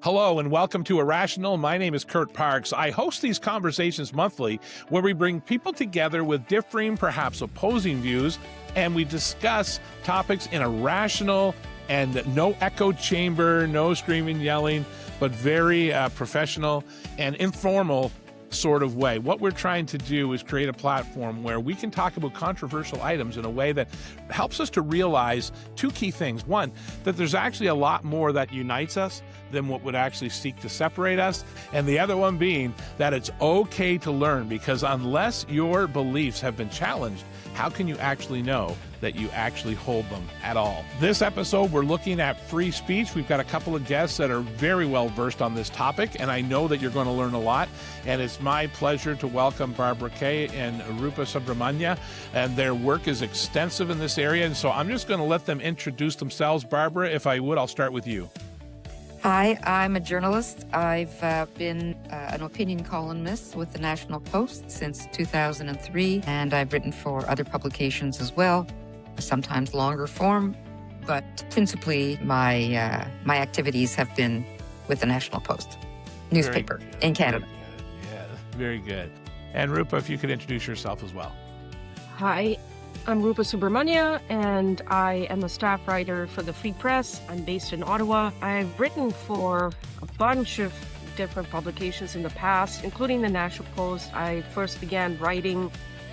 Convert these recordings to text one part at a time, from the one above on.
Hello and welcome to Irrational. My name is Kurt Parks. I host these conversations monthly where we bring people together with differing, perhaps opposing views, and we discuss topics in a rational and no echo chamber, no screaming, yelling, but very professional and informal sort of way. What we're trying to do is create a platform where we can talk about controversial items in a way that helps us to realize two key things. One, that there's actually a lot more that unites us than what would actually seek to separate us. And the other one being that it's okay to learn, because unless your beliefs have been challenged, how can you actually know that you actually hold them at all? This episode, we're looking at free speech. We've got a couple of guests that are very well versed on this topic, and I know that you're going to learn a lot. And it's my pleasure to welcome Barbara Kay and Rupa Subramanya, and their work is extensive in this area. And so I'm just going to let them introduce themselves. Barbara, if I would, I'll start with you. Hi, I'm a journalist. I've been an opinion columnist with the National Post since 2003, and I've written for other publications as well, sometimes longer form, but principally my activities have been with the National Post newspaper in Canada. Yeah, very good. And Rupa, if you could introduce yourself as well. Hi, I'm Rupa Subramanya, and I am a staff writer for the Free Press. I'm based in Ottawa. I've written for a bunch of different publications in the past, including the National Post. I first began writing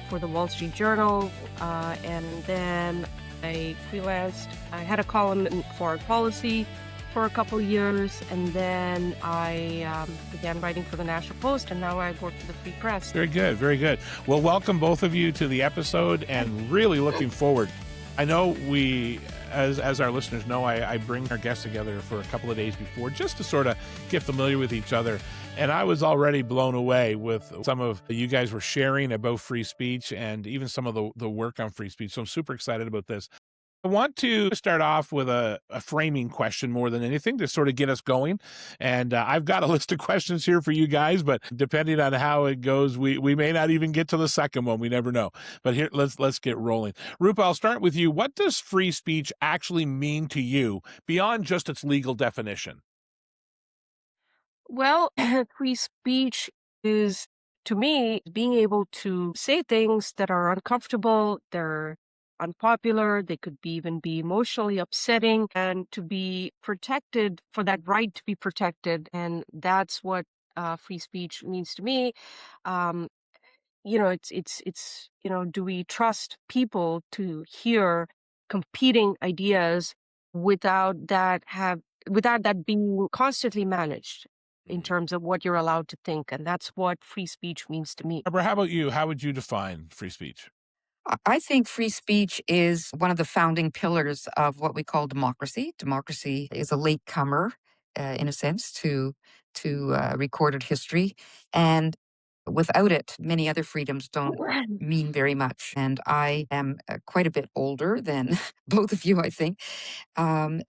for the Wall Street Journal, and then I freelanced. I had a column in foreign policy for a couple of years, and then I began writing for the National Post, and now I work for the Free Press. Very good, very good. Well, welcome both of you to the episode, and really looking forward. I know we, as our listeners know, I bring our guests together for a couple of days before just to sort of get familiar with each other. And I was already blown away with some of you guys were sharing about free speech and even some of the work on free speech. So I'm super excited about this. I want to start off with a framing question more than anything to sort of get us going. And I've got a list of questions here for you guys, but depending on how it goes, we may not even get to the second one. We never know. But here, let's get rolling. Rupa, I'll start with you. What does free speech actually mean to you beyond just its legal definition? Well, free speech is, to me, being able to say things that are uncomfortable, they're unpopular, they could even be emotionally upsetting, and to be protected, for that right to be protected. And that's what free speech means to me. Um, do we trust people to hear competing ideas without that being constantly managed in terms of what you're allowed to think? And that's what free speech means to me. Barbara, how about you? How would you define free speech? I think free speech is one of the founding pillars of what we call democracy. Democracy is a latecomer, in a sense, to recorded history, and without it, many other freedoms don't mean very much. And I am quite a bit older than both of you, I think. I'm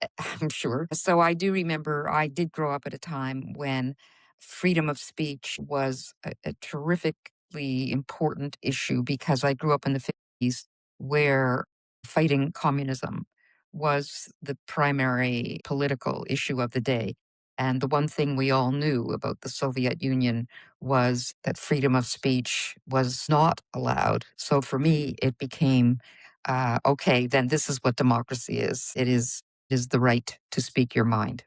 sure. So I do remember I did grow up at a time when freedom of speech was a terrifically important issue, because I grew up in the 50s where fighting communism was the primary political issue of the day. And the one thing we all knew about the Soviet Union was that freedom of speech was not allowed. So for me, it became okay, then this is what democracy is. It is the right to speak your mind.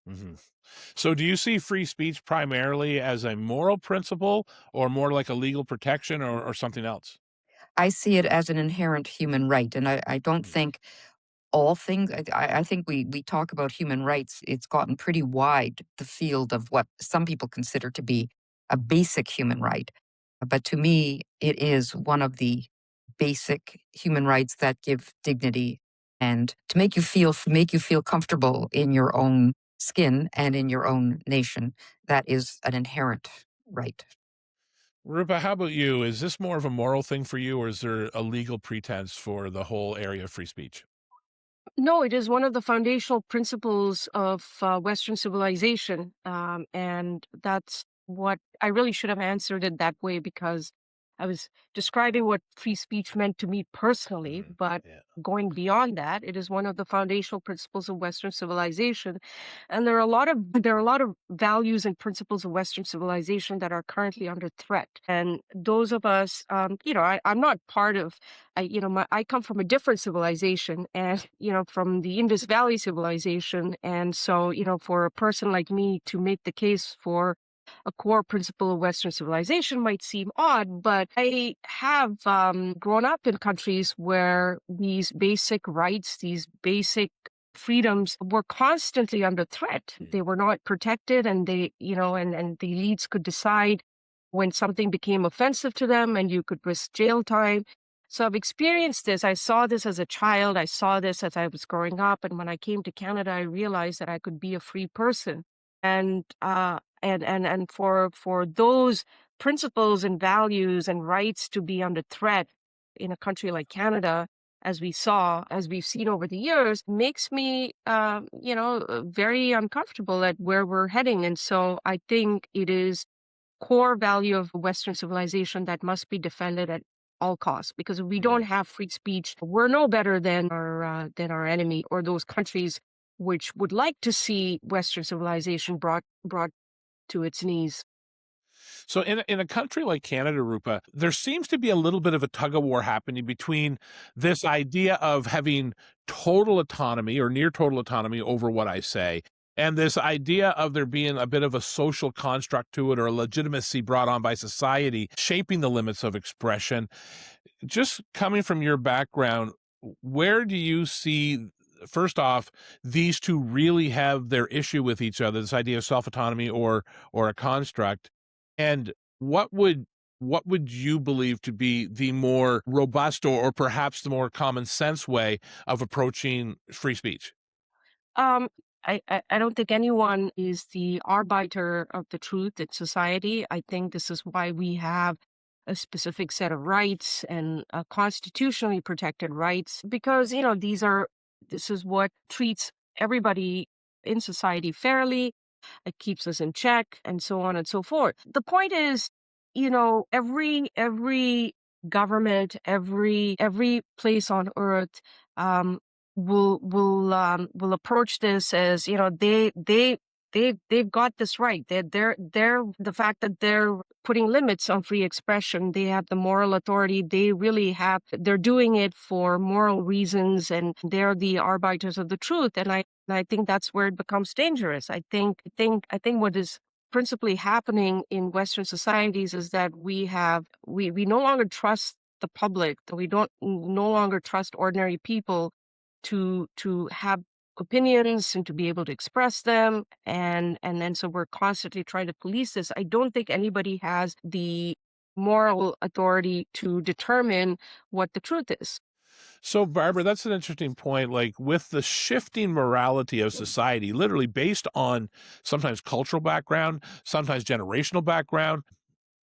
Mm-hmm. So do you see free speech primarily as a moral principle or more like a legal protection or something else? I see it as an inherent human right. And I don't think all things, I think we talk about human rights. It's gotten pretty wide, the field of what some people consider to be a basic human right. But to me, it is one of the basic human rights that give dignity and to make you feel comfortable in your own skin and in your own nation. That is an inherent right. Rupa, how about you? Is this more of a moral thing for you, or is there a legal pretense for the whole area of free speech? No, it is one of the foundational principles of Western civilization. And that's what I really should have answered it that way, because I was describing what free speech meant to me personally, but Yeah. going beyond that, it is one of the foundational principles of Western civilization. And there are a lot of values and principles of Western civilization that are currently under threat. And those of us, I'm not part of, I come from a different civilization, and from the Indus Valley civilization. And so, for a person like me to make the case for a core principle of Western civilization might seem odd, but I have grown up in countries where these basic rights, these basic freedoms were constantly under threat. They were not protected, and and the elites could decide when something became offensive to them, and you could risk jail time. So I've experienced this. I saw this as a child. I saw this as I was growing up. And when I came to Canada, I realized that I could be a free person. And for those principles and values and rights to be under threat in a country like Canada, as we've seen over the years, makes me, very uncomfortable at where we're heading. And so I think it is core value of Western civilization that must be defended at all costs. Because if we don't have free speech, we're no better than our enemy or those countries which would like to see Western civilization brought to its knees. So in a country like Canada, Rupa, there seems to be a little bit of a tug of war happening between this idea of having total autonomy or near total autonomy over what I say, and this idea of there being a bit of a social construct to it or a legitimacy brought on by society shaping the limits of expression. Just coming from your background, where do you see, first off, these two really have their issue with each other, this idea of self-autonomy or a construct? And what would you believe to be the more robust or perhaps the more common sense way of approaching free speech? Um, I don't think anyone is the arbiter of the truth in society. I think this is why we have a specific set of rights and constitutionally protected rights, because, this is what treats everybody in society fairly. It keeps us in check, and so on and so forth. The point is, every government, every place on earth, um, will approach this as, they've got this right. They're the fact that they're putting limits on free expression. They have the moral authority. They're doing it for moral reasons, and they're the arbiters of the truth. And I think that's where it becomes dangerous. I think what is principally happening in Western societies is that we no longer trust the public. We don't no longer trust ordinary people to have opinions and to be able to express them, and then so we're constantly trying to police this. I don't think anybody has the moral authority to determine what the truth is. So, Barbara, that's an interesting point. Like with the shifting morality of society, literally based on sometimes cultural background, sometimes generational background,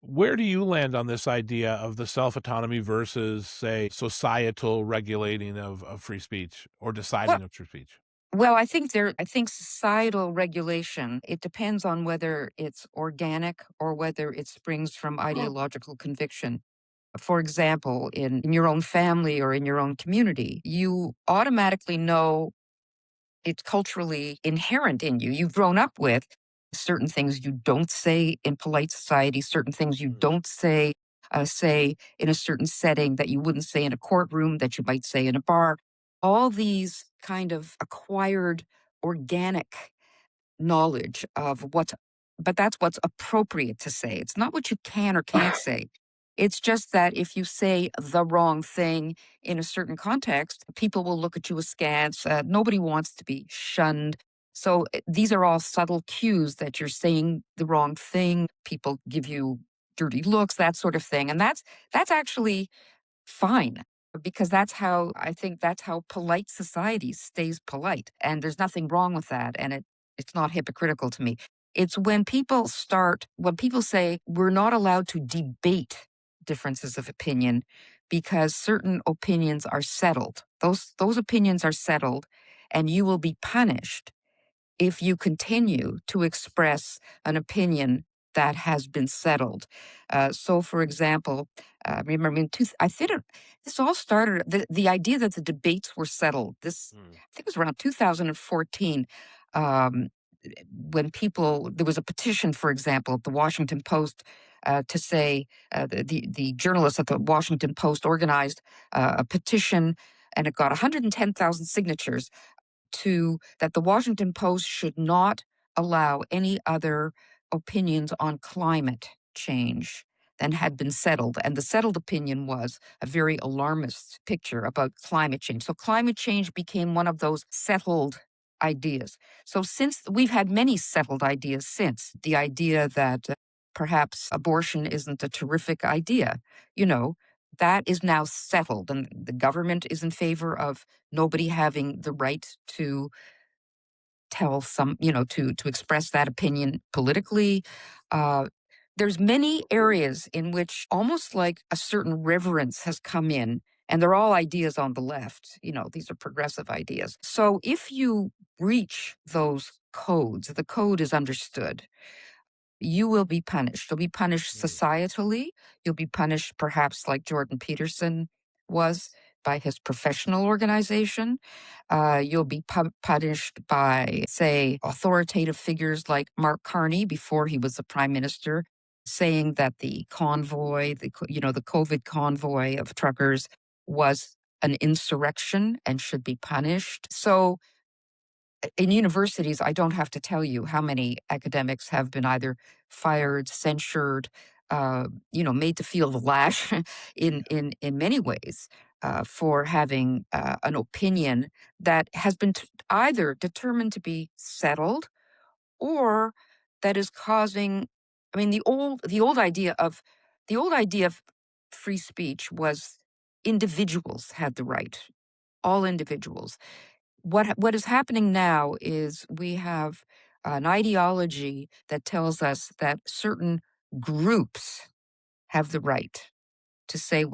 where do you land on this idea of the self-autonomy versus, say, societal regulating of free speech or Well, deciding of free speech? well, I think societal regulation, it depends on whether it's organic or whether it springs from ideological conviction. For example, in your own family or in your own community, you automatically know it's culturally inherent in you. You've grown up with certain things you don't say in polite society, certain things you don't say in a certain setting that you wouldn't say in a courtroom, that you might say in a bar. All these kind of acquired organic knowledge of but that's what's appropriate to say. It's not what you can or can't say. It's just that if you say the wrong thing in a certain context, people will look at you askance. Nobody wants to be shunned. So these are all subtle cues that you're saying the wrong thing. People give you dirty looks, that sort of thing. And that's actually fine, because that's how polite society stays polite, and there's nothing wrong with that, and it's not hypocritical to me. It's when people say we're not allowed to debate differences of opinion because certain opinions are settled. Those opinions are settled, and you will be punished if you continue to express an opinion that has been settled. So, for example, remember, I think this all started, the idea that the debates were settled. This, I think it was around 2014. Um, when there was a petition, for example, at the Washington Post to say the journalists at the Washington Post organized a petition, and it got 110,000 signatures that the Washington Post should not allow any other opinions on climate change than had been settled. And the settled opinion was a very alarmist picture about climate change. So climate change became one of those settled ideas. So since we've had many settled ideas since, the idea that perhaps abortion isn't a terrific idea, that is now settled, and the government is in favor of nobody having the right to tell to express that opinion politically. Uh, there's many areas in which almost like a certain reverence has come in, and they're all ideas on the left. These are progressive ideas. So if you breach those codes, the code is understood, you will be punished. You'll be punished societally. You'll be punished perhaps like Jordan Peterson was by his professional organization. You'll be punished by, say, authoritative figures like Mark Carney before he was the prime minister, saying that the convoy, the COVID convoy of truckers was an insurrection and should be punished. So in universities, I don't have to tell you how many academics have been either fired, censured, made to feel the lash in many ways for having an opinion that has been either determined to be settled or that is causing. I mean, the old idea of free speech was individuals had the right, all individuals. What is happening now is we have an ideology that tells us that certain groups have the right to say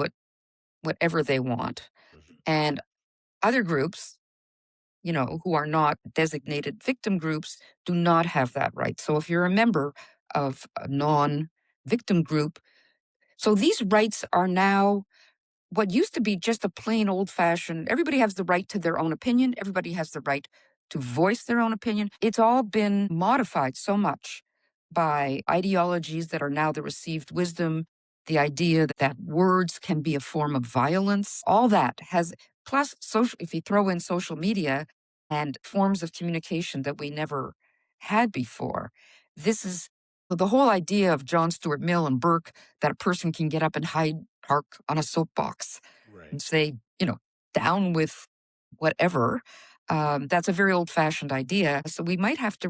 whatever they want, and other groups, who are not designated victim groups, do not have that right. So if you're a member of a non-victim group, so these rights are now what used to be just a plain old fashioned, everybody has the right to their own opinion. Everybody has the right to voice their own opinion. It's all been modified so much by ideologies that are now the received wisdom, the idea that words can be a form of violence. All that has, plus social, if you throw in social media and forms of communication that we never had before, this is the whole idea of John Stuart Mill and Burke that a person can get up and park on a soapbox and say, down with whatever. That's a very old fashioned idea. So we might have to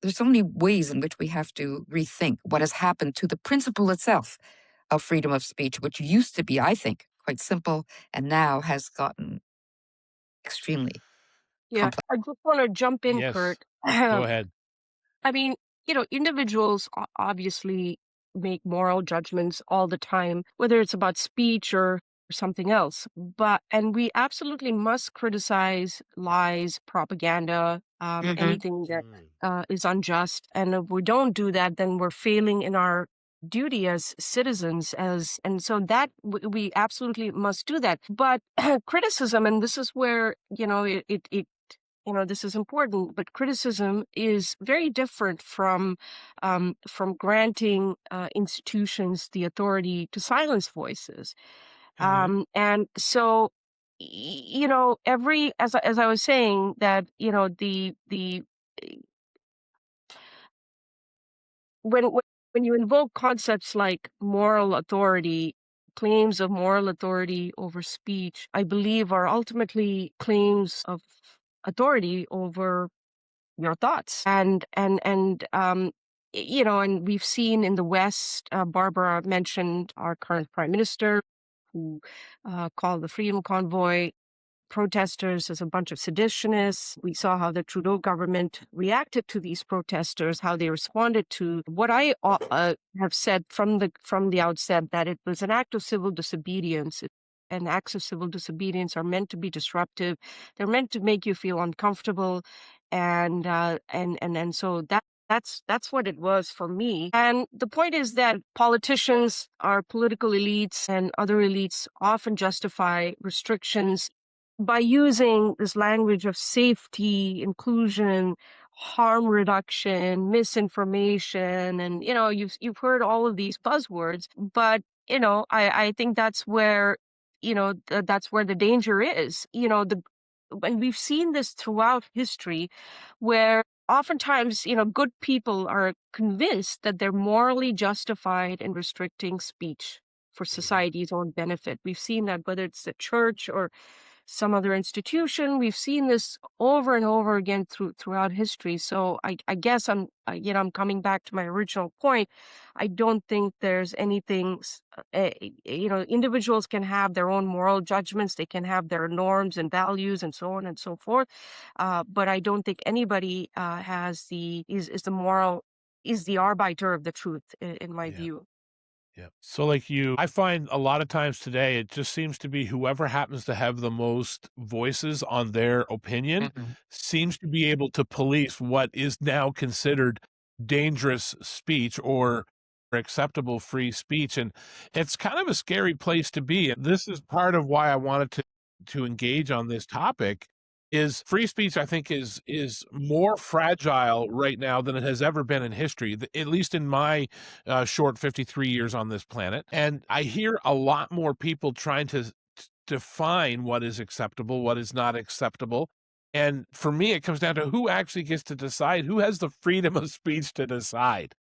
there's so many ways in which we have to rethink what has happened to the principle itself of freedom of speech, which used to be, I think, quite simple and now has gotten extremely Yeah, complex. I just want to jump in, Yes. Kurt. Go ahead. I mean, individuals obviously make moral judgments all the time, whether it's about speech or something else. And we absolutely must criticize lies, propaganda, anything that is unjust. And if we don't do that, then we're failing in our duty as citizens. And so that we absolutely must do that. But criticism, and this is where this is important, but criticism is very different from granting institutions the authority to silence voices. And so, as I was saying, that the when you invoke concepts like moral authority, claims of moral authority over speech, I believe are ultimately claims of authority over your thoughts. And we've seen in the West, Barbara mentioned our current prime minister who called the Freedom Convoy protesters as a bunch of seditionists. We saw how the Trudeau government reacted to these protesters, how they responded to what I have said from the outset, that it was an act of civil disobedience. And acts of civil disobedience are meant to be disruptive. They're meant to make you feel uncomfortable, and so that That's what it was for me. And the point is that politicians, our political elites and other elites often justify restrictions by using this language of safety, inclusion, harm reduction, misinformation, and you've heard all of these buzzwords, but I think that's where that's where the danger is. And we've seen this throughout history, where oftentimes, good people are convinced that they're morally justified in restricting speech for Mhm. society's own benefit. We've seen that whether it's the church or some other institution. We've seen this over and over again throughout history. So I guess I'm coming back to my original point. I don't think there's anything. Individuals can have their own moral judgments. They can have their norms and values and so on and so forth. But I don't think anybody has is the moral is the arbiter of the truth in my Yeah. view. Yeah. So, I find a lot of times today, it just seems to be whoever happens to have the most voices on their opinion Mhm. seems to be able to police what is now considered dangerous speech or acceptable free speech. And it's kind of a scary place to be. And this is part of why I wanted to engage on this topic is free speech, I think, is more fragile right now than it has ever been in history, at least in my short 53 years on this planet. And I hear a lot more people trying to define what is acceptable, what is not acceptable. And for me, it comes down to who actually gets to decide, who has the freedom of speech to decide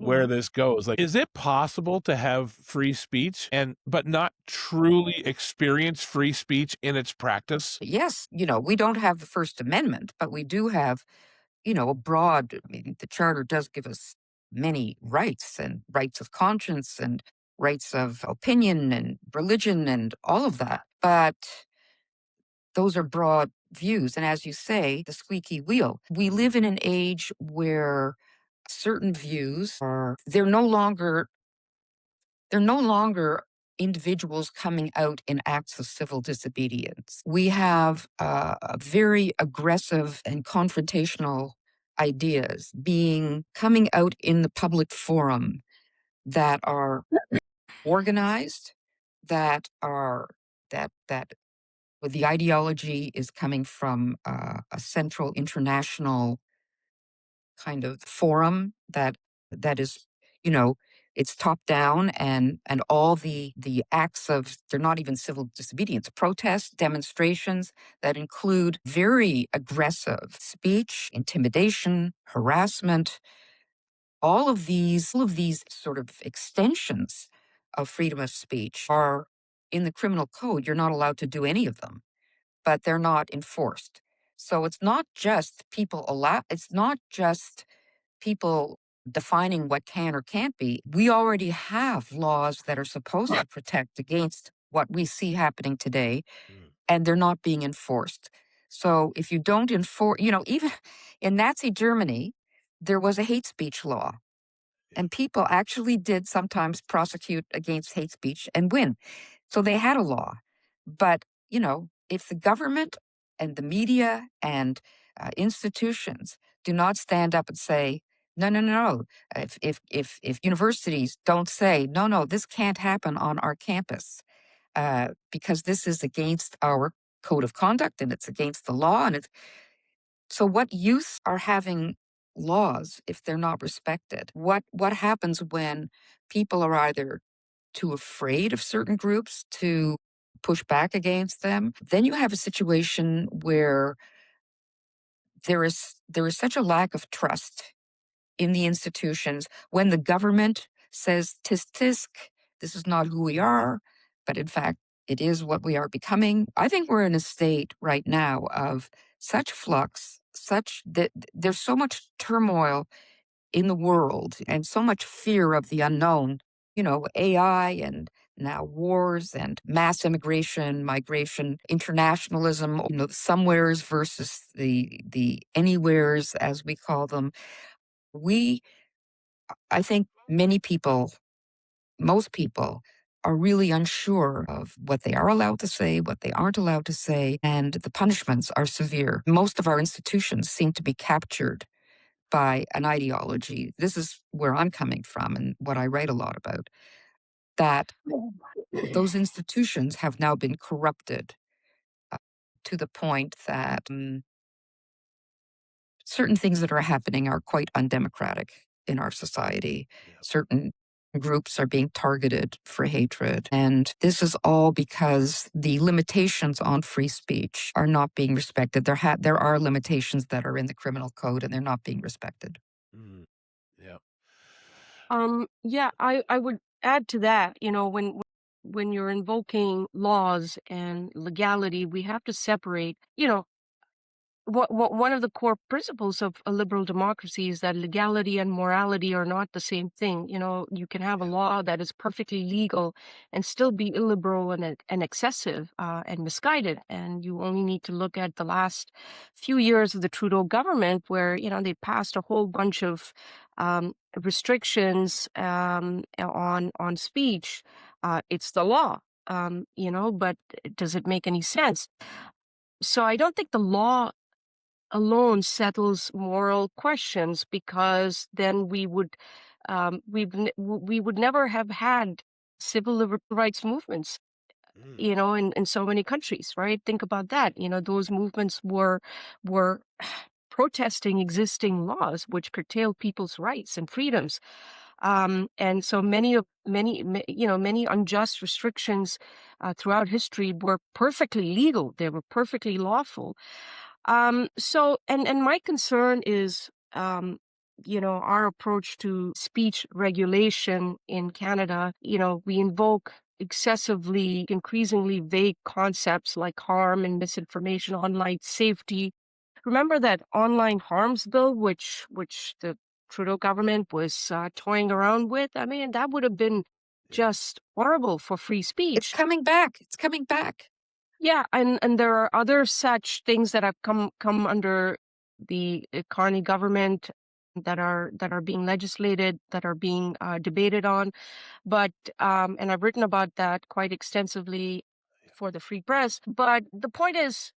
where Mhm. this goes. Like, is it possible to have free speech but not truly experience free speech in its practice? Yes, we don't have the First Amendment, but we do have, a broad, I mean, the Charter does give us many rights and rights of conscience and rights of opinion and religion and all of that. But those are broad views. And as you say, the squeaky wheel. We live in an age where certain views they're no longer individuals coming out in acts of civil disobedience. We have very aggressive and confrontational ideas being coming out in the public forum that are organized, that are that where the ideology is coming from a central international kind of forum that is, you know, it's top down, and all the acts of, they're not even civil disobedience, protests, demonstrations that include very aggressive speech, intimidation, harassment, all of these sort of extensions of freedom of speech are in the criminal code. You're not allowed to do any of them, but they're not enforced. So it's not just people defining what can or can't be. We already have laws that are supposed to protect against what we see happening today, Mm, and they're not being enforced. So if you don't enforce, even in Nazi Germany, there was a hate speech law, yeah. and people actually did sometimes prosecute against hate speech and win. So they had a law. But, if the government and the media and institutions do not stand up and say, no, no, no, no. If universities don't say, no, no, this can't happen on our campus because this is against our code of conduct and it's against the law. So what use are having laws if they're not respected? What happens when people are either too afraid of certain groups to push back against them? Then you have a situation where there is such a lack of trust in the institutions when the government says tisk tisk, this is not who we are, but in fact it is what we are becoming. I think we're in a state right now of such flux, such that there's so much turmoil in the world and so much fear of the unknown, AI and now wars and mass immigration, migration, internationalism, the somewheres versus the anywheres, as we call them. We, I think many people, most people, are really unsure of what they are allowed to say, what they aren't allowed to say, and the punishments are severe. Most of our institutions seem to be captured by an ideology. This is where I'm coming from and what I write a lot about, that those institutions have now been corrupted to the point that certain things that are happening are quite undemocratic in our society. Yeah. Certain groups are being targeted for hatred. And this is all because the limitations on free speech are not being respected. There are limitations that are in the criminal code and they're not being respected. Mm, yeah. Yeah, I would add to that, when you're invoking laws and legality, we have to separate, one of the core principles of a liberal democracy is that legality and morality are not the same thing. You can have a Yeah. law that is perfectly legal and still be illiberal and excessive and misguided. And you only need to look at the last few years of the Trudeau government, where they passed a whole bunch of restrictions on speech. It's the law, but does it make any sense? So I don't think the law alone settles moral questions, because then we would never have had civil rights movements, Mm, in so many countries, right? Think about that. Those movements were protesting existing laws which curtail people's rights and freedoms. And so many unjust restrictions throughout history were perfectly legal. They were perfectly lawful. And my concern is, our approach to speech regulation in Canada. We invoke excessively, increasingly vague concepts like harm and misinformation, online safety. Remember that online harms bill, which the Trudeau government was toying around with? I mean, that would have been yeah. just horrible for free It's speech. coming back. It's coming back. Yeah, and there are other such things that have come under the Carney government that are being legislated, that are being debated on. But and I've written about that quite extensively for the Free Press. But the point is,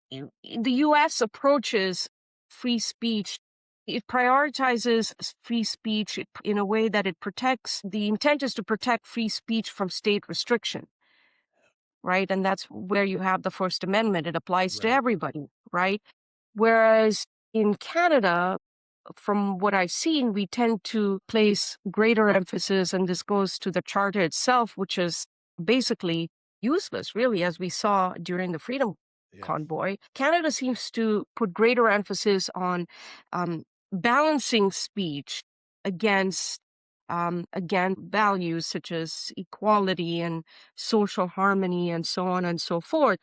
the U.S. approaches free speech. It prioritizes free speech in a way that it protects. The intent is to protect free speech from state restriction, right? And that's where you have the First Amendment. It applies to Right. everybody, right? Whereas in Canada, from what I've seen, we tend to place greater emphasis, and this goes to the charter itself, which is basically useless, really, as we saw during the Freedom Yeah. Convoy. Canada seems to put greater emphasis on balancing speech against again, values such as equality and social harmony and so on and so forth.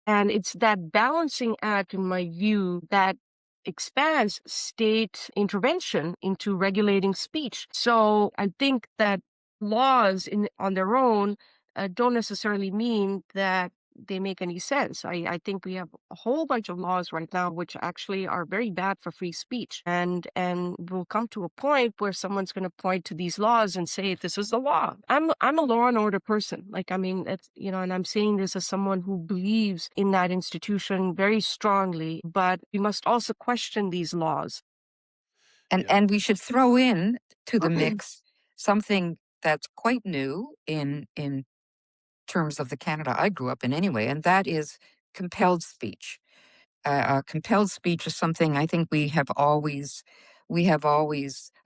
And it's that balancing act, in my view, that expands state intervention into regulating speech. So I think that laws on their own don't necessarily mean that they make any sense. I think we have a whole bunch of laws right now which actually are very bad for free speech. And we'll come to a point where someone's going to point to these laws and say, this is the law. I'm a law and order person. Like, I mean, it's, and I'm saying this as someone who believes in that institution very strongly, but we must also question these laws. And Yeah. and we should throw in to the mix something that's quite new in terms of the Canada I grew up in anyway, and that is compelled speech. Compelled speech is something I think we have always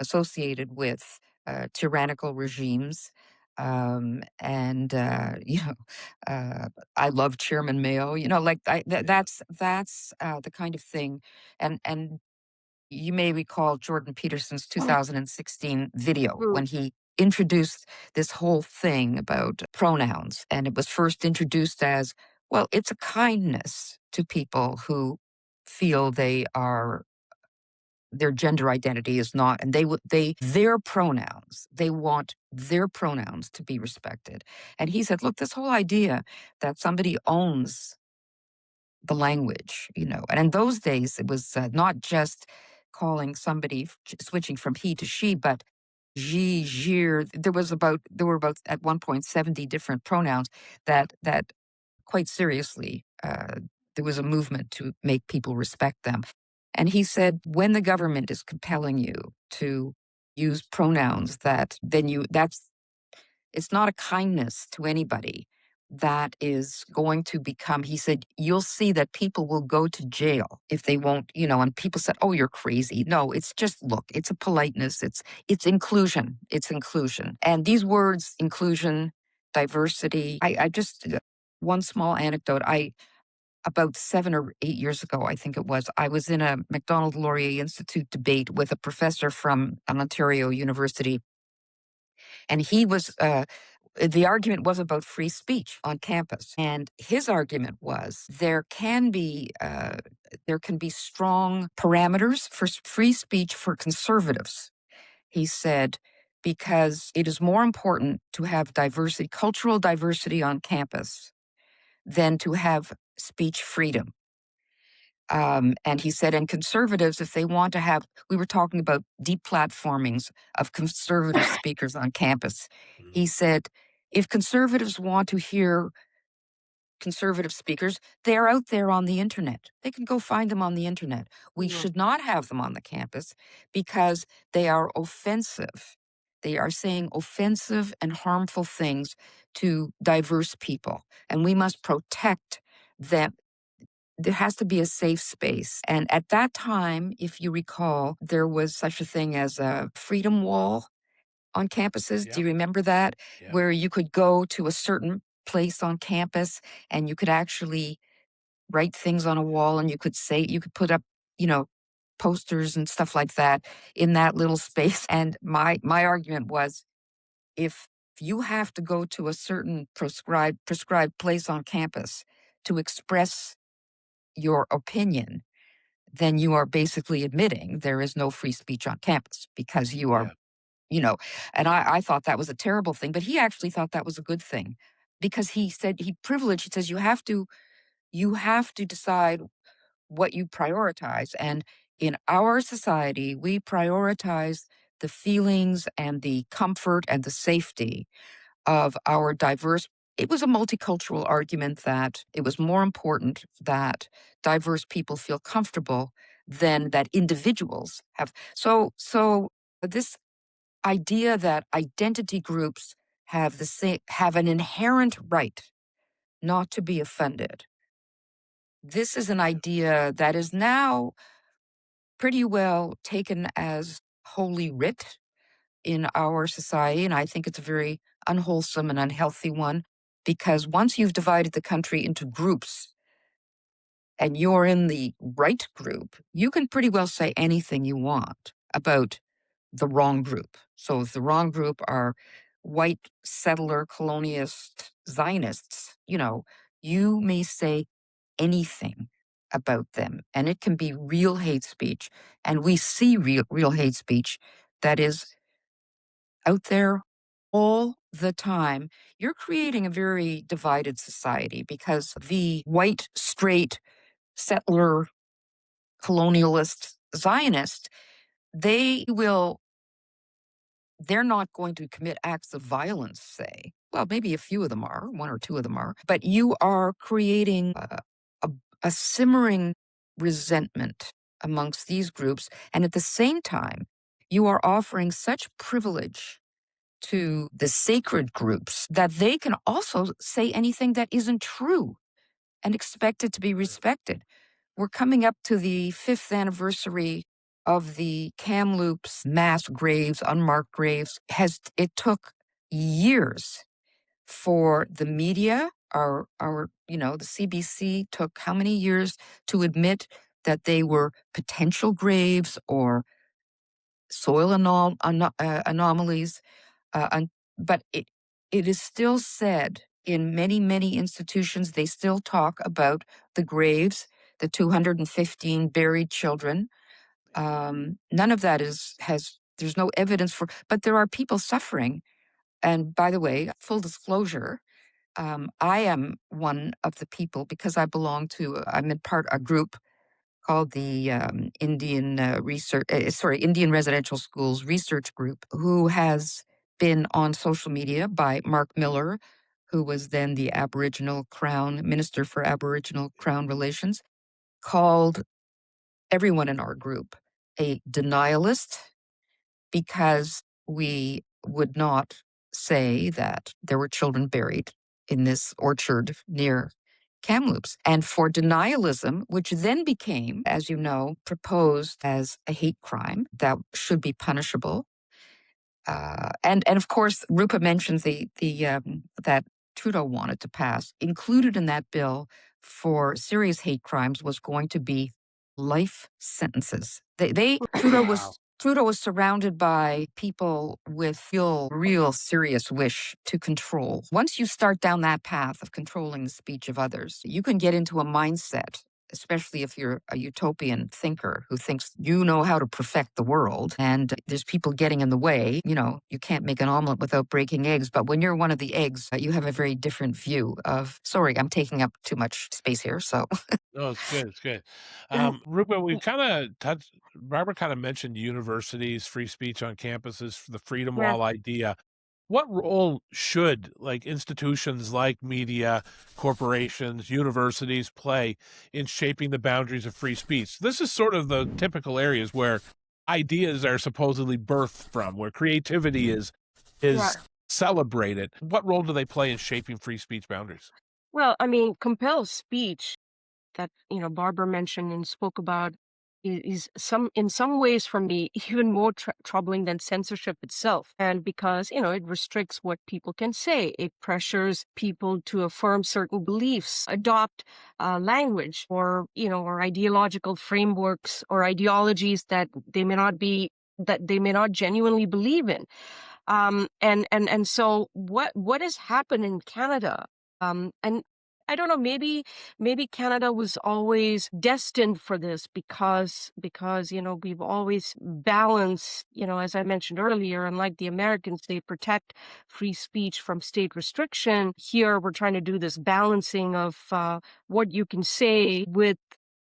associated with tyrannical regimes. And I love Chairman Mayo. Like Yeah. that's the kind of thing. And you may recall Jordan Peterson's 2016 video Mm, when he introduced this whole thing about pronouns. And it was first introduced as, well, it's a kindness to people who feel their gender identity is not, and their pronouns, they want their pronouns to be respected. And he said, look, this whole idea that somebody owns the language, and in those days, it was not just calling somebody, switching from he to she, but she, jir. There were about at one point 70 different pronouns that quite seriously, there was a movement to make people respect them. And he said, when the government is compelling you to use pronouns it's not a kindness to anybody. That is going to become, he said, you'll see that people will go to jail if they won't, and people said, oh, you're crazy. No, it's just, look, it's a politeness. It's inclusion. It's inclusion. And these words, inclusion, diversity, I just, one small anecdote, about 7 or 8 years ago, I think it was, I was in a Macdonald Laurier Institute debate with a professor from an Ontario university, and he was, the argument was about free speech on campus. And his argument was there can be strong parameters for free speech for conservatives. He said, because it is more important to have diversity, cultural diversity on campus than to have speech freedom. And he said, and conservatives, if they want to have, we were talking about deplatformings of conservative speakers on campus. He said, if conservatives want to hear conservative speakers, they're out there on the internet. They can go find them on the internet. We should not have them on the campus because they are offensive. They are saying offensive and harmful things to diverse people, and we must protect them. There has to be a safe space. And at that time, if you recall, there was such a thing as a freedom wall on campuses. Do you remember that? Yeah. Where you could go to a certain place on campus and you could actually write things on a wall, and you could put up, posters and stuff like that in that little space. And my argument was, if you have to go to a certain prescribed place on campus to express your opinion, then you are basically admitting there is no free speech on campus because you are, and I thought that was a terrible thing, but he actually thought that was a good thing because he said he says you have to decide what you prioritize. And in our society, we prioritize the feelings and the comfort and the safety of our diverse. It was a multicultural argument that it was more important that diverse people feel comfortable than that individuals have. So this idea that identity groups have an inherent right not to be offended. This is an idea that is now pretty well taken as holy writ in our society, and I think it's a very unwholesome and unhealthy one, because once you've divided the country into groups and you're in the right group, you can pretty well say anything you want about the wrong group. So if the wrong group are white settler colonialist Zionists, you may say anything about them, and it can be real hate speech. And we see real hate speech that is out there all the time. You're creating a very divided society because the white, straight, settler, colonialist Zionists, they're not going to commit acts of violence, say. Well, maybe a few of them are, one or two of them are, but you are creating a simmering resentment amongst these groups. And at the same time, you are offering such privilege to the sacred groups that they can also say anything that isn't true and expect it to be respected. We're coming up to the 5th anniversary of the Kamloops mass graves, unmarked graves. It took years for the media, the CBC took how many years to admit that they were potential graves or soil anomalies. But it is still said in many, many institutions, they still talk about the graves, the 215 buried children. None of that there's no evidence but there are people suffering. And by the way, full disclosure, I am one of the people because I'm in part a group called the Indian Residential Schools Research Group, who has been on social media by Mark Miller, who was then the Aboriginal Crown Minister for Aboriginal Crown Relations, called everyone in our group a denialist, because we would not say that there were children buried in this orchard near Kamloops. And for denialism, which then became, as you know, proposed as a hate crime that should be punishable. And of course, Rupa mentions that Trudeau wanted to pass. Included in that bill for serious hate crimes was going to be life sentences. Wow. Trudeau was surrounded by people with real serious wish to control. Once you start down that path of controlling the speech of others, you can get into a mindset, especially if you're a utopian thinker who thinks you know how to perfect the world and there's people getting in the way. You can't make an omelet without breaking eggs. But when you're one of the eggs, you have a very different view of, sorry, I'm taking up too much space here. So No, it's good. It's good. Rupa, we've kind of touched, Barbara kind of mentioned universities, free speech on campuses, the freedom Yeah. wall idea. What role should institutions like media, corporations, universities play in shaping the boundaries of free speech? This is sort of the typical areas where ideas are supposedly birthed from, where creativity is Yeah. celebrated. What role do they play in shaping free speech boundaries? Well, I mean, compelled speech that Barbara mentioned and spoke about is in some ways for me even more troubling than censorship itself. And because it restricts what people can say, it pressures people to affirm certain beliefs, adopt language or ideological frameworks or ideologies that they may not genuinely believe in. And so what has happened in Canada? And I don't know, maybe Canada was always destined for this because we've always balanced, as I mentioned earlier, unlike the Americans, they protect free speech from state restriction. Here we're trying to do this balancing of what you can say with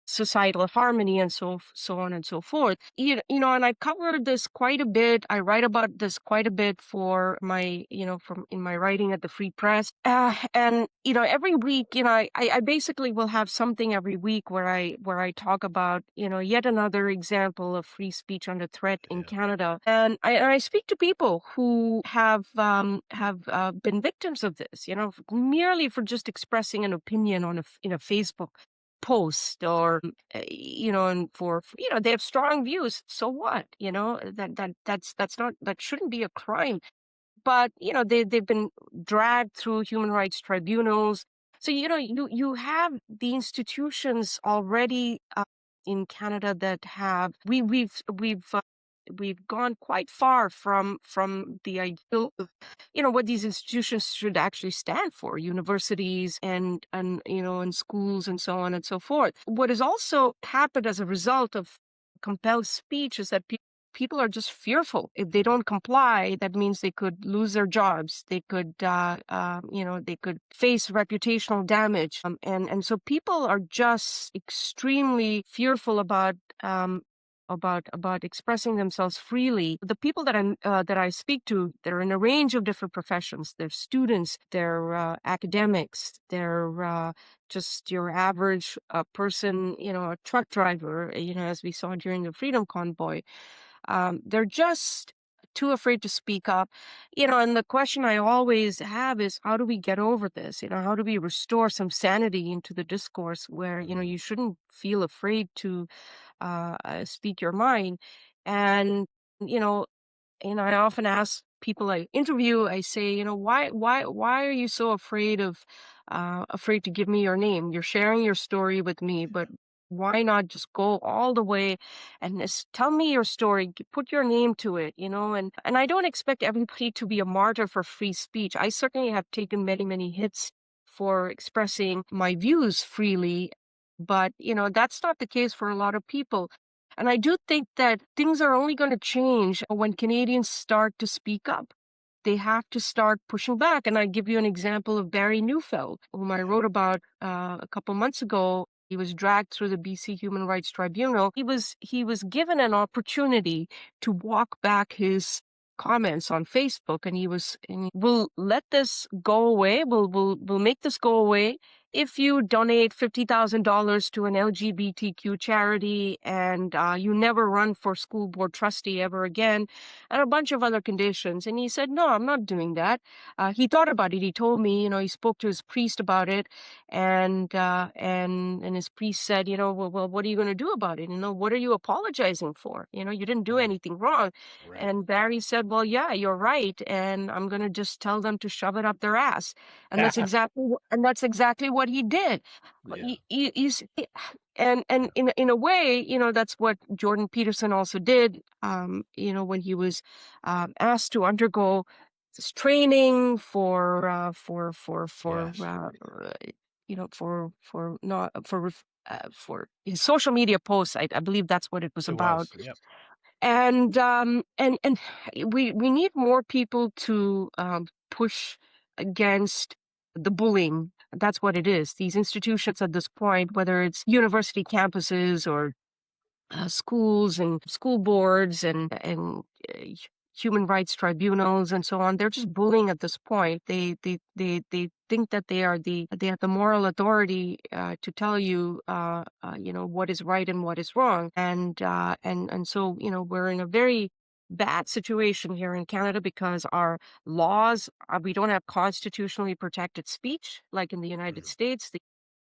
societal harmony and so on and so forth. And I covered this quite a bit. I write about this quite a bit for my, from in my writing at the Free Press. And every week, I basically will have something every week where I talk about, yet another example of free speech under threat in Yeah. Canada. And I speak to people who have been victims of this, merely for just expressing an opinion in a Facebook post, or and they have strong views. So what? That shouldn't be a crime. But they've been dragged through human rights tribunals. So you have the institutions already in Canada that have we've gone quite far from the ideal of what these institutions should actually stand for, universities and schools and so on and so forth. What has also happened as a result of compelled speech is that people are just fearful. If they don't comply, that means they could lose their jobs. They could, they could face reputational damage. And so people are just extremely fearful about expressing themselves freely. The people that I speak to, they're in a range of different professions. They're students, they're academics, they're just your average person, a truck driver, as we saw during the Freedom Convoy. They're just too afraid to speak up. And the question I always have is, how do we get over this? How do we restore some sanity into the discourse where, you shouldn't feel afraid to speak your mind? And, you know, and I often ask people I interview, I say, why are you so afraid to give me your name? You're sharing your story with me, but why not just go all the way and just tell me your story, put your name to it, and I don't expect everybody to be a martyr for free speech. I certainly have taken many, many hits for expressing my views freely, but, that's not the case for a lot of people. And I do think that things are only going to change when Canadians start to speak up. They have to start pushing back. And I give you an example of Barry Neufeld, whom I wrote about a couple months ago. He was dragged through the BC Human Rights Tribunal. He was given an opportunity to walk back his comments on Facebook, and we'll let this go away. We'll make this go away if you donate $50,000 to an LGBTQ charity and you never run for school board trustee ever again, and a bunch of other conditions. And he said, no, I'm not doing that. He thought about it. He told me, he spoke to his priest about it, and his priest said, well, what are you going to do about it? What are you apologizing for? You didn't do Mm, anything wrong. right. And Barry said, well, yeah, you're right, and I'm going to just tell them to shove it up their ass. And that's exactly what he did. But Yeah. you see, and in a way, that's what Jordan Peterson also did. When he was asked to undergo this training Yes. for his social media posts. I believe that's what it was It about. was. Yep. And we need more people to push against the bullying. That's what it is. These institutions at this point, whether it's university campuses or schools and school boards and human rights tribunals and so on, they're just bullying at this point. They think that they have the moral authority to tell you what is right and what is wrong. And so we're in a very bad situation here in Canada because our laws, we don't have constitutionally protected speech like in the United Mhm. States.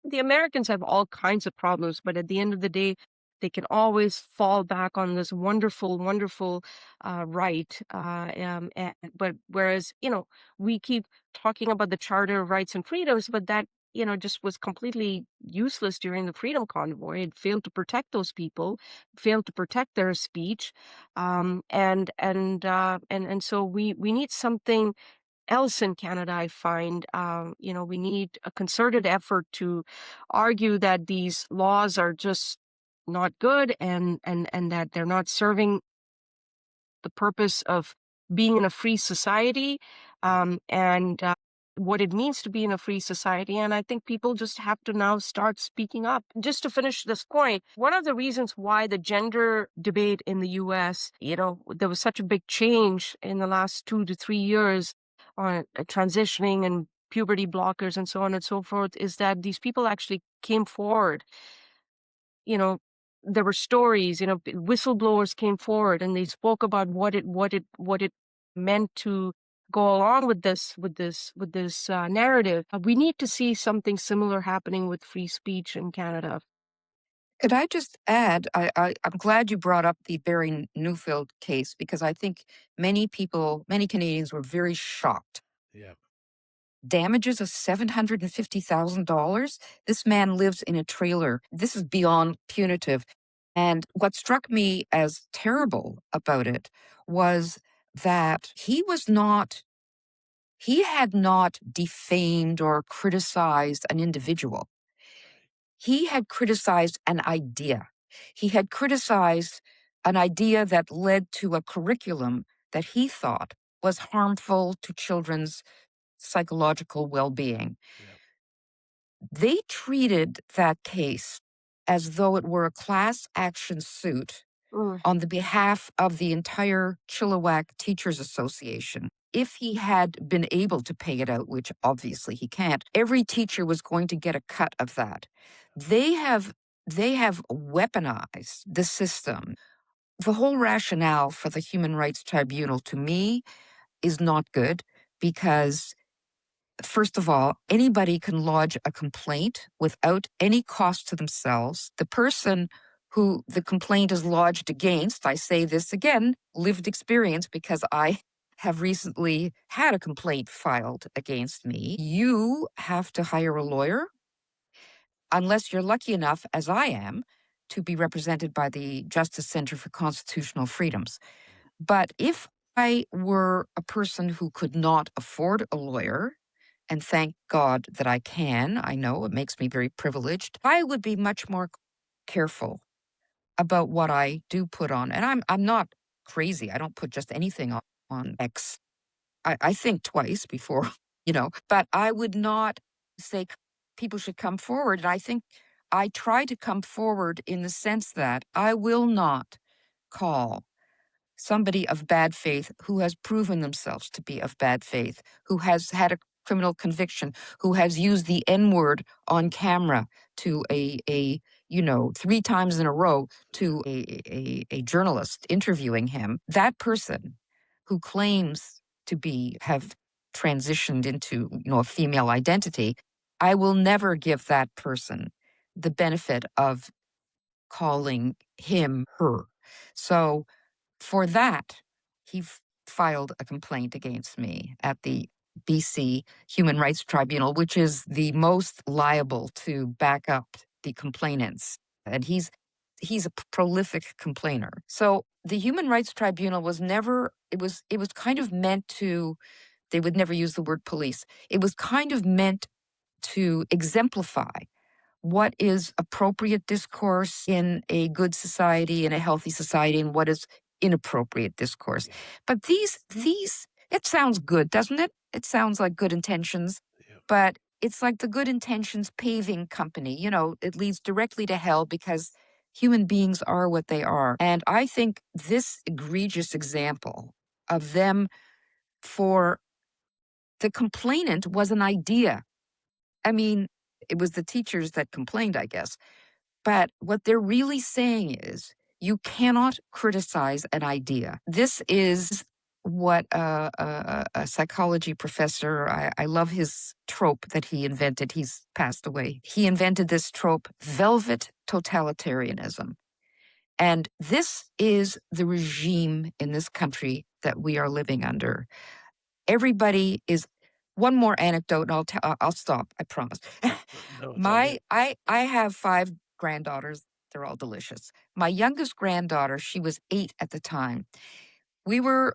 The Americans have all kinds of problems, but at the end of the day, they can always fall back on this wonderful, wonderful right. But whereas, we keep talking about the Charter of Rights and Freedoms, but that, just was completely useless during the Freedom Convoy. It failed to protect those people, failed to protect their speech. And so we need something else in Canada, I find. We need a concerted effort to argue that these laws are just not good, and that they're not serving the purpose of being in a free society, Right. and what it means to be in a free society. And I think people just have to now start speaking up. Just to finish this point, one of the reasons why the gender debate in the US, there was such a big change in the last 2 to 3 years on transitioning and puberty blockers and so on and so forth, is that these people actually came forward. you know, there were stories, whistleblowers came forward and they spoke about what it meant to go along with this narrative. We need to see something similar happening with free speech in Canada. Could I just add, I'm glad you brought up the Barry Newfield case because I think many people, many Canadians were very shocked. Yeah. Damages of $750,000. This man lives in a trailer. This is beyond punitive. And what struck me as terrible about it was that he had not defamed or criticized an individual. Right. He had criticized an idea. He had criticized an idea that led to a curriculum that he thought was harmful to children's psychological well being. Yeah. They treated that case as though it were a class action suit Mm, on the behalf of the entire Chilliwack Teachers Association. If he had been able to pay it out, which obviously he can't, every teacher was going to get a cut of that. They have weaponized the system. The whole rationale for the Human Rights Tribunal to me is not good because first of all, anybody can lodge a complaint without any cost to themselves. The person who the complaint is lodged against, I say this again, lived experience because I have recently had a complaint filed against me. You have to hire a lawyer unless you're lucky enough, as I am, to be represented by the Justice Center for Constitutional Freedoms. But if I were a person who could not afford a lawyer, and thank God that I can, I know it makes me very privileged, I would be much more careful about what I do put on. And I'm not crazy. I don't put just anything on X. I think twice before, but I would not say people should come forward. And I think I try to come forward in the sense that I will not call somebody of bad faith who has proven themselves to be of bad faith, who has had a criminal conviction, who has used the N-word on camera to a 3 times in a row to a journalist interviewing him, that person who claims to have transitioned into a female identity, I will never give that person the benefit of calling him her. So for that, he filed a complaint against me at the BC Human Rights Tribunal, which is the most liable to back up the complainants. And he's a prolific complainer. So the Human Rights Tribunal was never, it was kind of meant to, they would never use the word police. It was kind of meant to exemplify what is appropriate discourse in a good society, in a healthy society, and what is inappropriate discourse. Yeah. But these, it sounds good, doesn't it? It sounds like good intentions, Yeah. but it's like the good intentions paving company. It leads directly to hell because human beings are what they are. And I think this egregious example of them, for the complainant, was an idea. I mean, it was the teachers that complained, I guess. But what they're really saying is you cannot criticize an idea. This is what a psychology professor, I love his trope that he invented. He's passed away. He invented this trope, velvet totalitarianism. And this is the regime in this country that we are living under. Everybody is. One more anecdote, and I'll stop. I promise. No, it's all good. I have 5 granddaughters. They're all delicious. My youngest granddaughter, she was 8 at the time. Her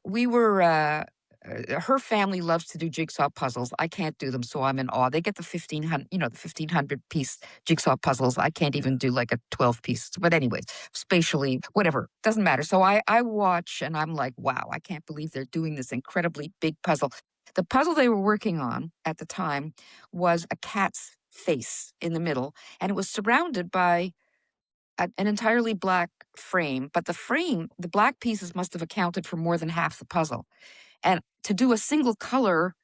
family loves to do jigsaw puzzles. I can't do them, so I'm in awe. They get the 1,500 piece jigsaw puzzles. I can't even do like a 12 piece. But anyways, spatially, whatever, doesn't matter. So I watch and I'm like, wow, I can't believe they're doing this incredibly big puzzle. The puzzle they were working on at the time was a cat's face in the middle, and it was surrounded by an entirely black frame. But the black pieces must have accounted for more than half the puzzle. And to do a single color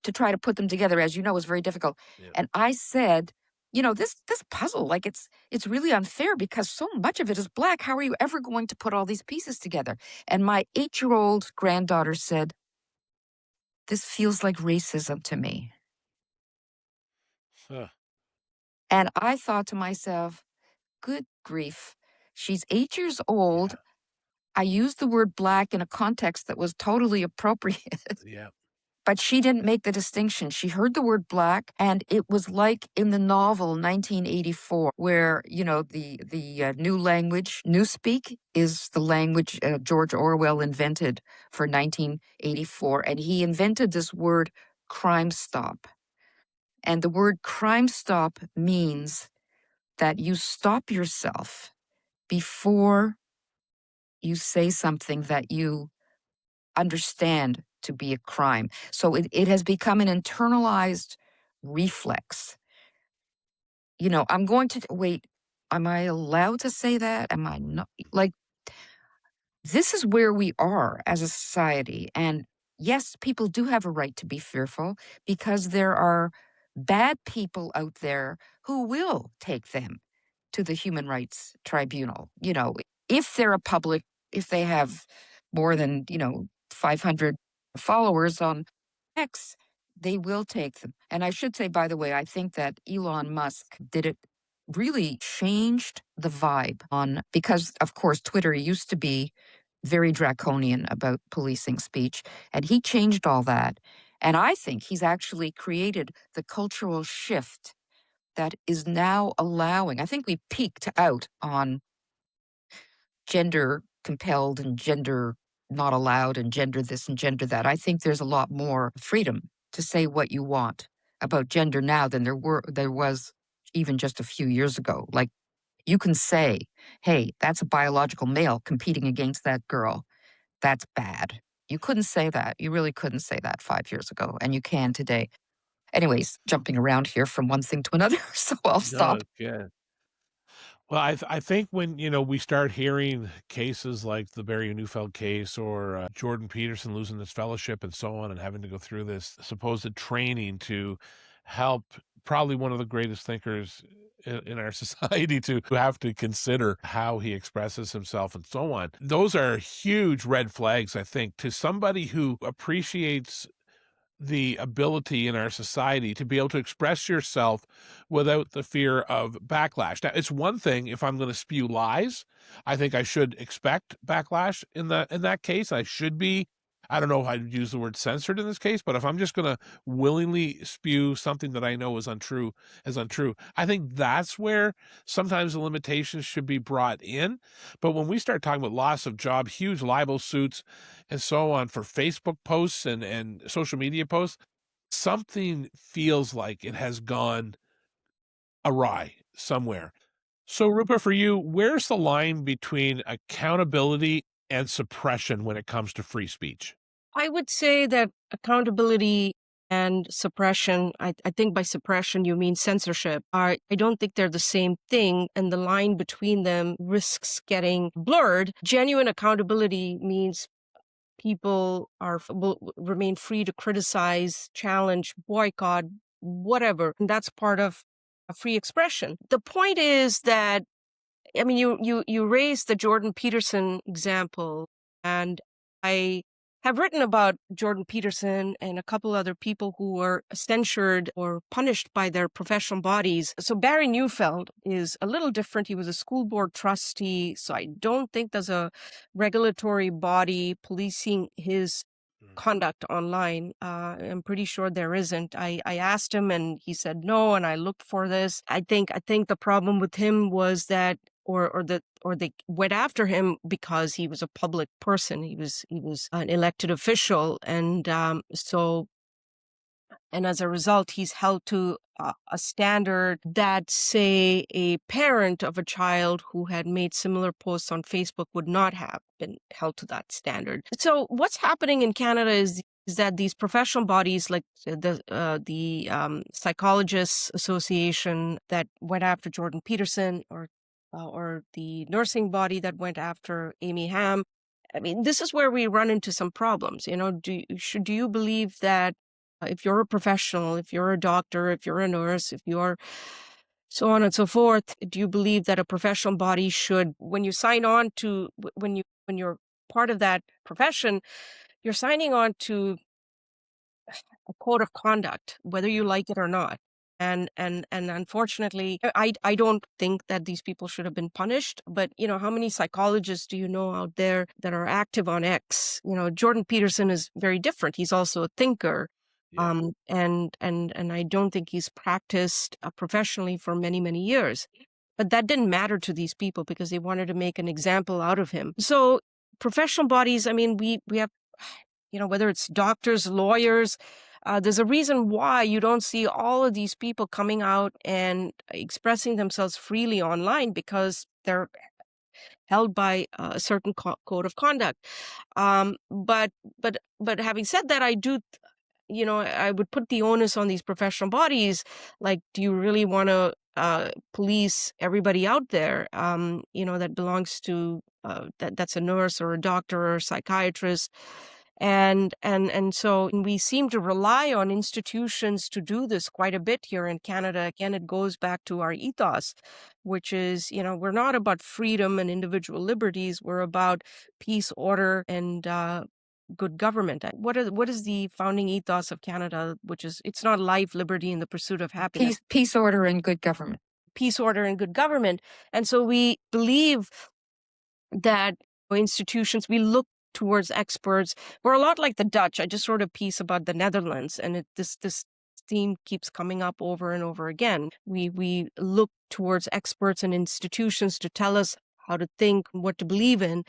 to try to put them together, as you know, is very difficult. Yeah. And I said, this puzzle, like it's really unfair because so much of it is black. How are you ever going to put all these pieces together? And my 8-year-old granddaughter said, this feels like racism to me. Huh. And I thought to myself, good grief. She's 8 years old. Yeah. I used the word black in a context that was totally appropriate. Yeah. But she didn't make the distinction. She heard the word black, and it was like in the novel 1984, where, the new language, newspeak, is the language George Orwell invented for 1984. And he invented this word, crime stop. And the word crime stop means that you stop yourself before you say something that you understand to be a crime. So it has become an internalized reflex. I'm going to wait. Am I allowed to say that? Am I not? Like, this is where we are as a society. And yes, people do have a right to be fearful because there are bad people out there who will take them to the Human Rights Tribunal. If if they have more than, 500 followers on X, they will take them. And I should say, by the way, I think that Elon Musk really changed the vibe because of course, Twitter used to be very draconian about policing speech, and he changed all that. And I think he's actually created the cultural shift that is now allowing, I think we peaked out on gender compelled and gender not allowed and gender this and gender that. I think there's a lot more freedom to say what you want about gender now than there was even just a few years ago. Like, you can say, hey, that's a biological male competing against that girl. That's bad. You couldn't say that. You really couldn't say that 5 years ago, and you can today. Anyways, jumping around here from one thing to another, so I'll No, stop. yeah. Well, I think when, we start hearing cases like the Barry Neufeld case or Jordan Peterson losing his fellowship and so on and having to go through this supposed training to help probably one of the greatest thinkers in our society to have to consider how he expresses himself and so on. Those are huge red flags, I think, to somebody who appreciates the ability in our society to be able to express yourself without the fear of backlash. Now, it's one thing if I'm going to spew lies. I think I should expect backlash in that case. I should be, I don't know if I'd use the word censored in this case, but if I'm just going to willingly spew something that I know is untrue, I think that's where sometimes the limitations should be brought in. But when we start talking about loss of job, huge libel suits, and so on for Facebook posts and social media posts, something feels like it has gone awry somewhere. So, Rupa, for you, where's the line between accountability and suppression when it comes to free speech? I would say that accountability and suppression, I think by suppression you mean censorship, I don't think they're the same thing, and the line between them risks getting blurred. Genuine accountability means people will remain free to criticize, challenge, boycott, whatever. And that's part of a free expression. The point is that, I mean, you raised the Jordan Peterson example, and I have written about Jordan Peterson and a couple other people who were censured or punished by their professional bodies. So Barry Neufeld is a little different. He was a school board trustee, so I don't think there's a regulatory body policing his conduct online. I'm pretty sure there isn't. I asked him and he said no, and I looked for this. I think the problem with him was that or they went after him because he was a public person. He was an elected official, and as a result, he's held to a standard that, say, a parent of a child who had made similar posts on Facebook would not have been held to that standard. So what's happening in Canada is that these professional bodies, like the Psychologists Association that went after Jordan Peterson, or the nursing body that went after Amy Ham, I mean, this is where we run into some problems. Do you believe that if you're a professional, if you're a doctor, if you're a nurse, if you're so on and so forth, do you believe that a professional body should, when you sign on to, when you're part of that profession, you're signing on to a code of conduct, whether you like it or not? And unfortunately, I don't think that these people should have been punished. But how many psychologists do you know out there that are active on X? Jordan Peterson is very different. He's also a thinker. Yeah. And I don't think he's practiced professionally for many, many years. But that didn't matter to these people because they wanted to make an example out of him. So professional bodies, I mean, we have, whether it's doctors, lawyers, there's a reason why you don't see all of these people coming out and expressing themselves freely online, because they're held by a certain code of conduct. But having said that, I do, I would put the onus on these professional bodies. Like, do you really want to police everybody out there, that belongs to that's a nurse or a doctor or a psychiatrist? And so we seem to rely on institutions to do this quite a bit here in Canada. Again, it goes back to our ethos, which is, we're not about freedom and individual liberties. We're about peace, order, and good government. What is the founding ethos of Canada, which is, it's not life, liberty, and the pursuit of happiness. Peace, order, and good government. Peace, order, and good government. And so we believe that institutions, we look towards experts. We're a lot like the Dutch. I just wrote a piece about the Netherlands, and this theme keeps coming up over and over again. We look towards experts and institutions to tell us how to think, what to believe in.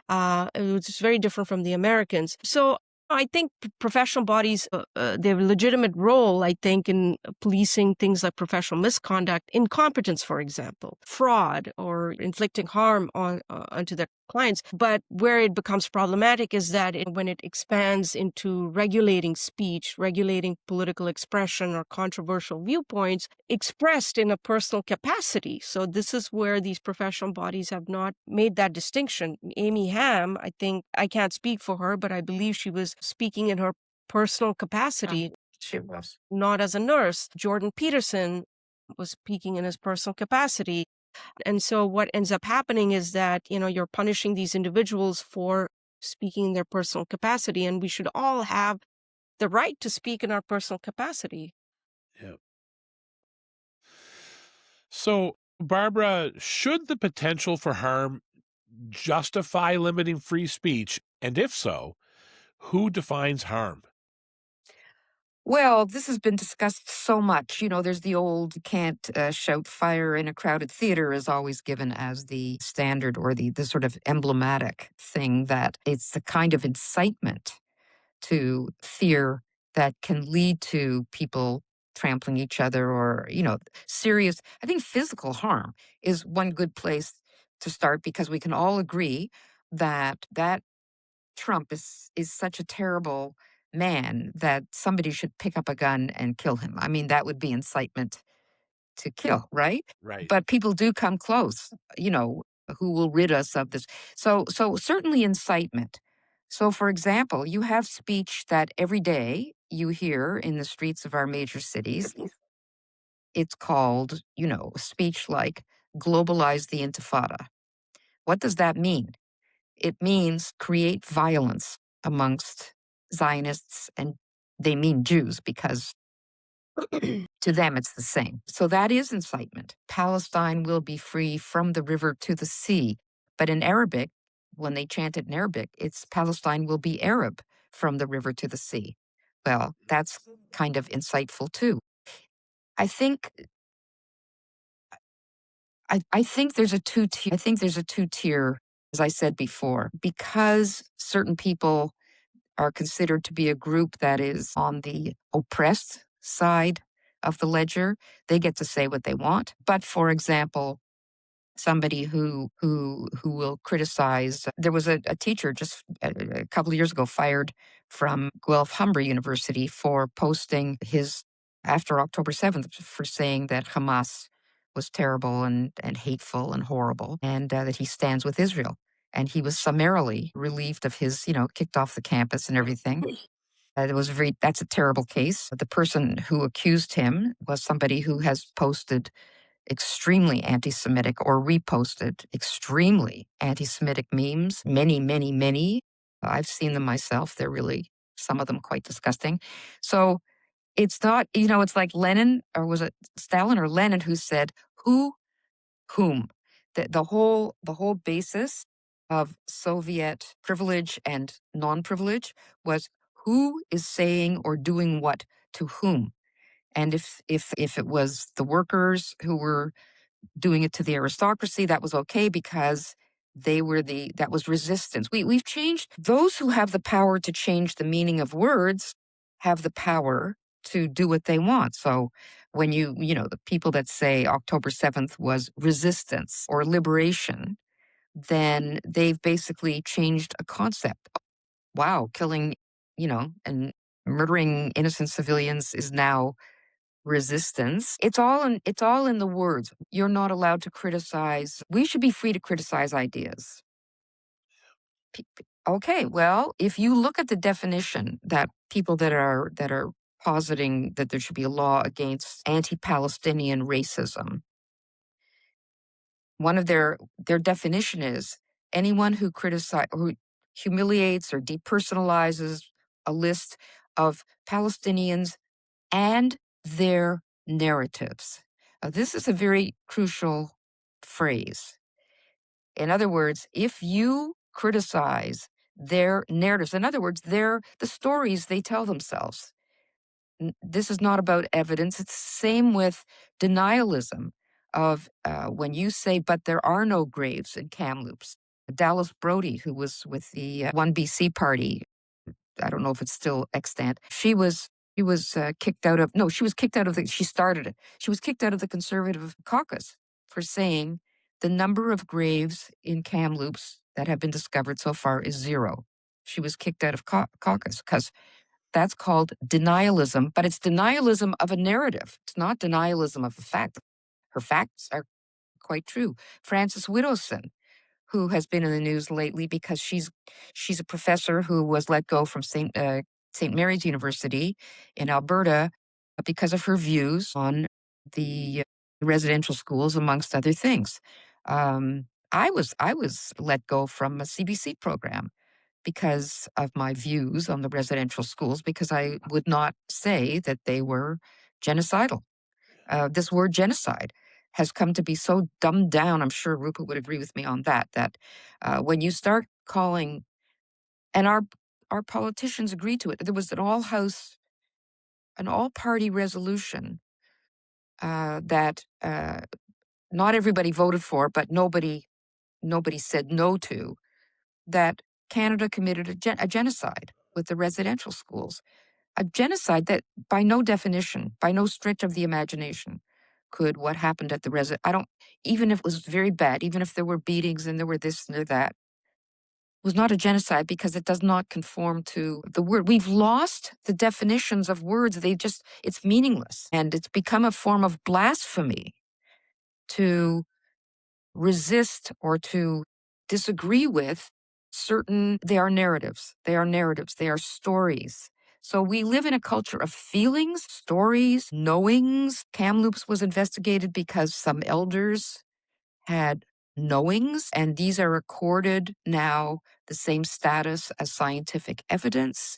It's very different from the Americans. So I think professional bodies, they have a legitimate role, I think, in policing things like professional misconduct, incompetence, for example, fraud, or inflicting harm onto their clients. But where it becomes problematic is that when it expands into regulating speech, regulating political expression or controversial viewpoints expressed in a personal capacity. So this is where these professional bodies have not made that distinction. Amy Ham, I think, I can't speak for her, but I believe she was speaking in her personal capacity, She was. not as a nurse. Jordan Peterson was speaking in his personal capacity. And so what ends up happening is that, you're punishing these individuals for speaking in their personal capacity, and we should all have the right to speak in our personal capacity. Yeah. So, Barbara, should the potential for harm justify limiting free speech? And if so, who defines harm? Well, this has been discussed so much. There's the old can't shout fire in a crowded theater is always given as the standard or the sort of emblematic thing that it's the kind of incitement to fear that can lead to people trampling each other or, serious. I think physical harm is one good place to start because we can all agree that Trump is such a terrible man that somebody should pick up a gun and kill him. I mean, that would be incitement to kill, right? Right. But people do come close, who will rid us of this. So certainly incitement. So for example, you have speech that every day you hear in the streets of our major cities. It's called, speech like globalize the intifada. What does that mean? It means create violence amongst Zionists, and they mean Jews because to them it's the same. So that is incitement. Palestine will be free from the river to the sea. But in Arabic, when they chant it in Arabic, it's Palestine will be Arab from the river to the sea. Well, that's kind of insightful too. I think I think there's a two-tier, as I said before, because certain people are considered to be a group that is on the oppressed side of the ledger. They get to say what they want. But for example, somebody who will criticize. There was a teacher just a couple of years ago fired from Guelph Humber University for posting his after October 7th for saying that Hamas was terrible and hateful and horrible and that he stands with Israel. And he was summarily relieved of his, kicked off the campus and everything. That's a terrible case. The person who accused him was somebody who has posted extremely anti-Semitic or reposted extremely anti-Semitic memes. Many, many, many. I've seen them myself. They're really, some of them quite disgusting. So it's not, it's like Lenin, or was it Stalin or Lenin who said, whom? The whole basis of Soviet privilege and non-privilege was who is saying or doing what to whom. And if it was the workers who were doing it to the aristocracy, that was okay because that was resistance. We've changed. Those who have the power to change the meaning of words have the power to do what they want. So when the people that say October 7th was resistance or liberation, then they've basically changed a concept. Wow, killing, and murdering innocent civilians is now resistance. It's all in the words. You're not allowed to criticize. We should be free to criticize ideas. Okay, well, if you look at the definition that people that are positing that there should be a law against anti-Palestinian racism, one of their definition is anyone who who humiliates or depersonalizes a list of Palestinians and their narratives. This is a very crucial phrase. In other words, if you criticize their narratives, in other words, the stories they tell themselves. This is not about evidence. It's the same with denialism of when you say, but there are no graves in Kamloops. Dallas Brody, who was with the 1BC party, I don't know if it's still extant. She was kicked out of. No, she was kicked out of the. She started it. She was kicked out of the Conservative caucus for saying the number of graves in Kamloops that have been discovered so far is zero. She was kicked out of caucus because that's called denialism, but it's denialism of a narrative. It's not denialism of a fact. Her facts are quite true. Frances Widdowson, who has been in the news lately because she's a professor who was let go from St. Mary's University in Alberta because of her views on the residential schools, amongst other things. I was let go from a CBC program because of my views on the residential schools, because I would not say that they were genocidal. This word genocide has come to be so dumbed down. I'm sure Rupa would agree with me on that, that when you start calling, and our politicians agreed to it, there was an all-party resolution that not everybody voted for, but nobody said no to, that Canada committed a genocide with the residential schools. A genocide that, by no definition, by no stretch of the imagination, could what happened at the I don't, even if it was very bad, even if there were beatings and there were this and there that, was not a genocide because it does not conform to the word. We've lost the definitions of words. It's meaningless. And it's become a form of blasphemy to resist or to disagree with they are narratives. They are narratives. They are stories. So we live in a culture of feelings, stories, knowings. Kamloops was investigated because some elders had knowings, and these are accorded now the same status as scientific evidence.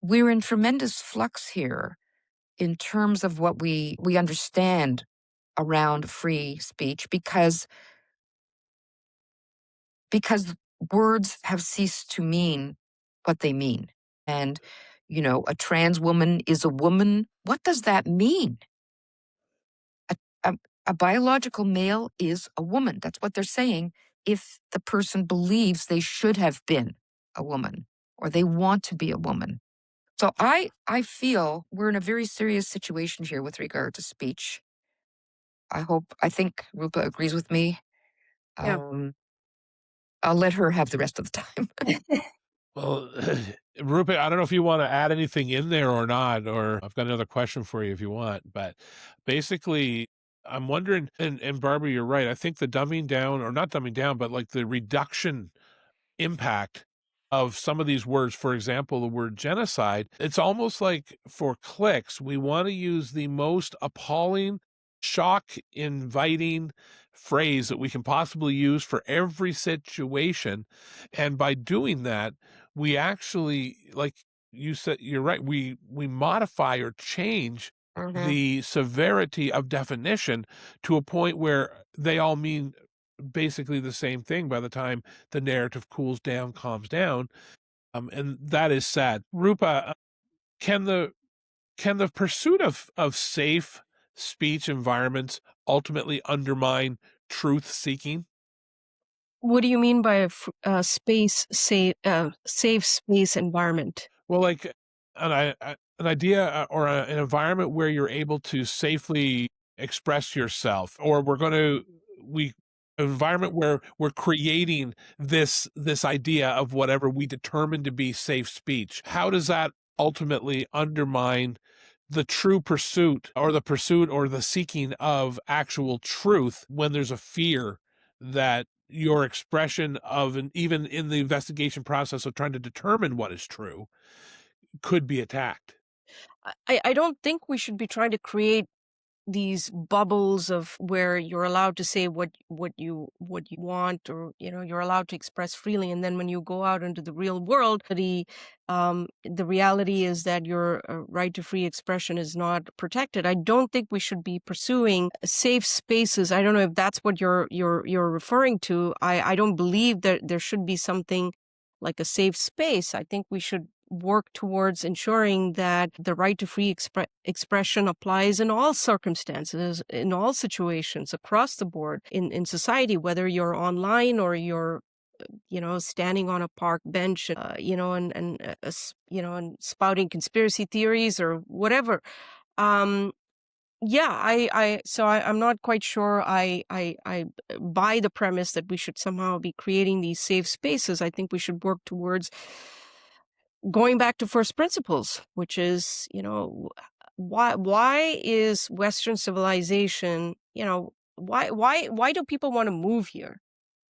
We're in tremendous flux here in terms of what we understand around free speech, because words have ceased to mean what they mean. And, a trans woman is a woman. What does that mean? A, a, a biological male is a woman. That's what they're saying if the person believes they should have been a woman or they want to be a woman. So I feel we're in a very serious situation here with regard to speech. I think Rupa agrees with me. Yeah. I'll let her have the rest of the time. Well, Rupert, I don't know if you want to add anything in there or not, or I've got another question for you if you want. But basically, I'm wondering, and Barbara, you're right. I think the dumbing down, or not dumbing down, but like the reduction impact of some of these words, for example, the word genocide, it's almost like for clicks, we want to use the most appalling, shock inviting phrase that we can possibly use for every situation. And by doing that, we actually, like you said, you're right, we modify or change the severity of definition to a point where they all mean basically the same thing by the time the narrative cools down, calms down, and that is sad. Rupa, can the pursuit of safe speech environments ultimately undermine truth seeking? What do you mean by safe space environment? Well, like an idea or an environment where you're able to safely express yourself, or we an environment where we're creating this idea of whatever we determine to be safe speech. How does that ultimately undermine the true pursuit or the seeking of actual truth when there's a fear that your expression of, and even in the investigation process of trying to determine what is true, could be attacked? I don't think we should be trying to create these bubbles of where you're allowed to say what you want, or you're allowed to express freely, and then when you go out into the real world, the reality is that your right to free expression is not protected. I don't think we should be pursuing safe spaces. I don't know if that's what you're referring to. I don't believe that there should be something like a safe space. I think we should work towards ensuring that the right to free expression applies in all circumstances, in all situations, across the board in society, whether you're online or you're standing on a park bench, and spouting conspiracy theories or whatever. Yeah, I'm not quite sure I buy the premise that we should somehow be creating these safe spaces. I think we should work towards going back to first principles, which is, why is Western civilization, why do people want to move here?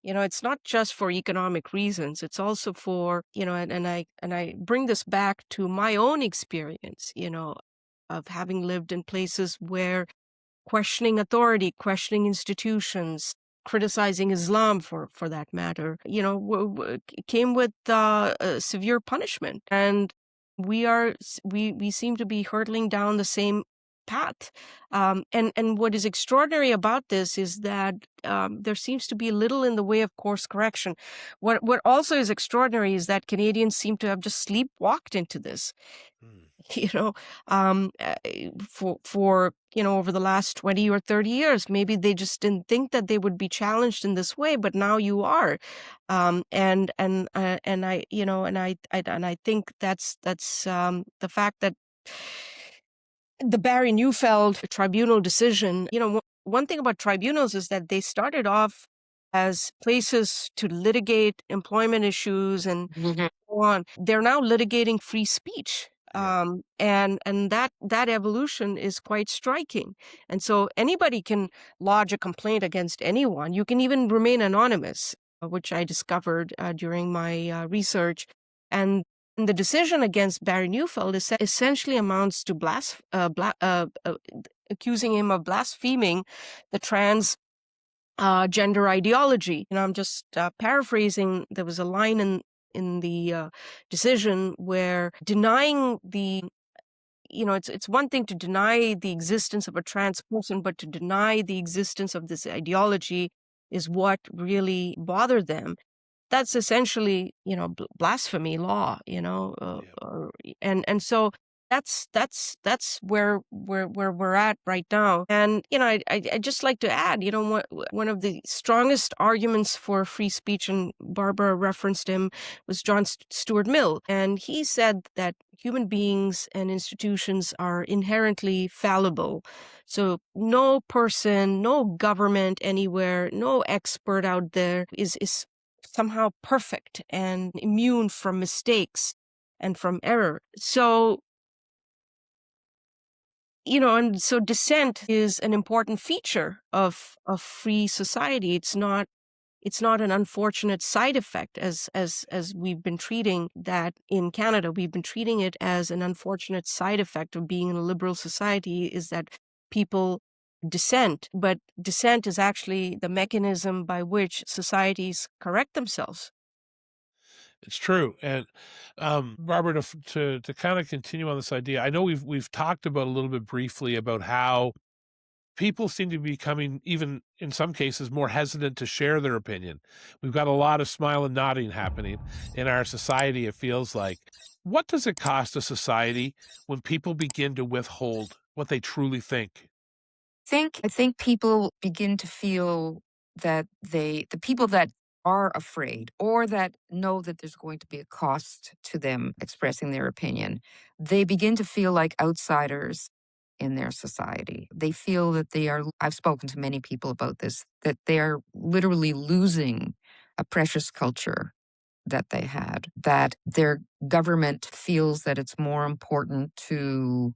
It's not just for economic reasons. It's also for, and I bring this back to my own experience, of having lived in places where questioning authority, questioning institutions, criticizing Islam for that matter, came with severe punishment, and we seem to be hurtling down the same path. And what is extraordinary about this is that there seems to be little in the way of course correction. What also is extraordinary is that Canadians seem to have just sleepwalked into this. Hmm. you know for over the last 20 or 30 years, maybe they just didn't think that they would be challenged in this way, but now you are. And I and I think that's the fact that the Barry Neufeld tribunal decision, one thing about tribunals is that they started off as places to litigate employment issues and go on. They're now litigating free speech. Yeah. And that evolution is quite striking. And so anybody can lodge a complaint against anyone. You can even remain anonymous, which I discovered during my research. And the decision against Barry Neufeld essentially amounts to accusing him of blaspheming the trans gender ideology. I'm just paraphrasing. There was a line in the decision where denying the it's one thing to deny the existence of a trans person, but to deny the existence of this ideology is what really bothered them. That's essentially, blasphemy law, Yeah. and so that's where we're at right now. And I just like to add, one of the strongest arguments for free speech, and Barbara referenced him, was John Stuart Mill, and he said that human beings and institutions are inherently fallible. So no person, no government anywhere, no expert out there is somehow perfect and immune from mistakes and from error. So, and so dissent is an important feature of free society. It's not an unfortunate side effect as we've been treating that in Canada. We've been treating it as an unfortunate side effect of being in a liberal society, is that people dissent, but dissent is actually the mechanism by which societies correct themselves. It's true. And Barbara, to kind of continue on this idea, I know we've talked about a little bit briefly about how people seem to be becoming, even in some cases, more hesitant to share their opinion. We've got a lot of smile and nodding happening in our society, it feels like. What does it cost a society when people begin to withhold what they truly think? I think people begin to feel that the people that are afraid, or that know that there's going to be a cost to them expressing their opinion, they begin to feel like outsiders in their society. They feel that I've spoken to many people about this, that they are literally losing a precious culture that they had, that their government feels that it's more important to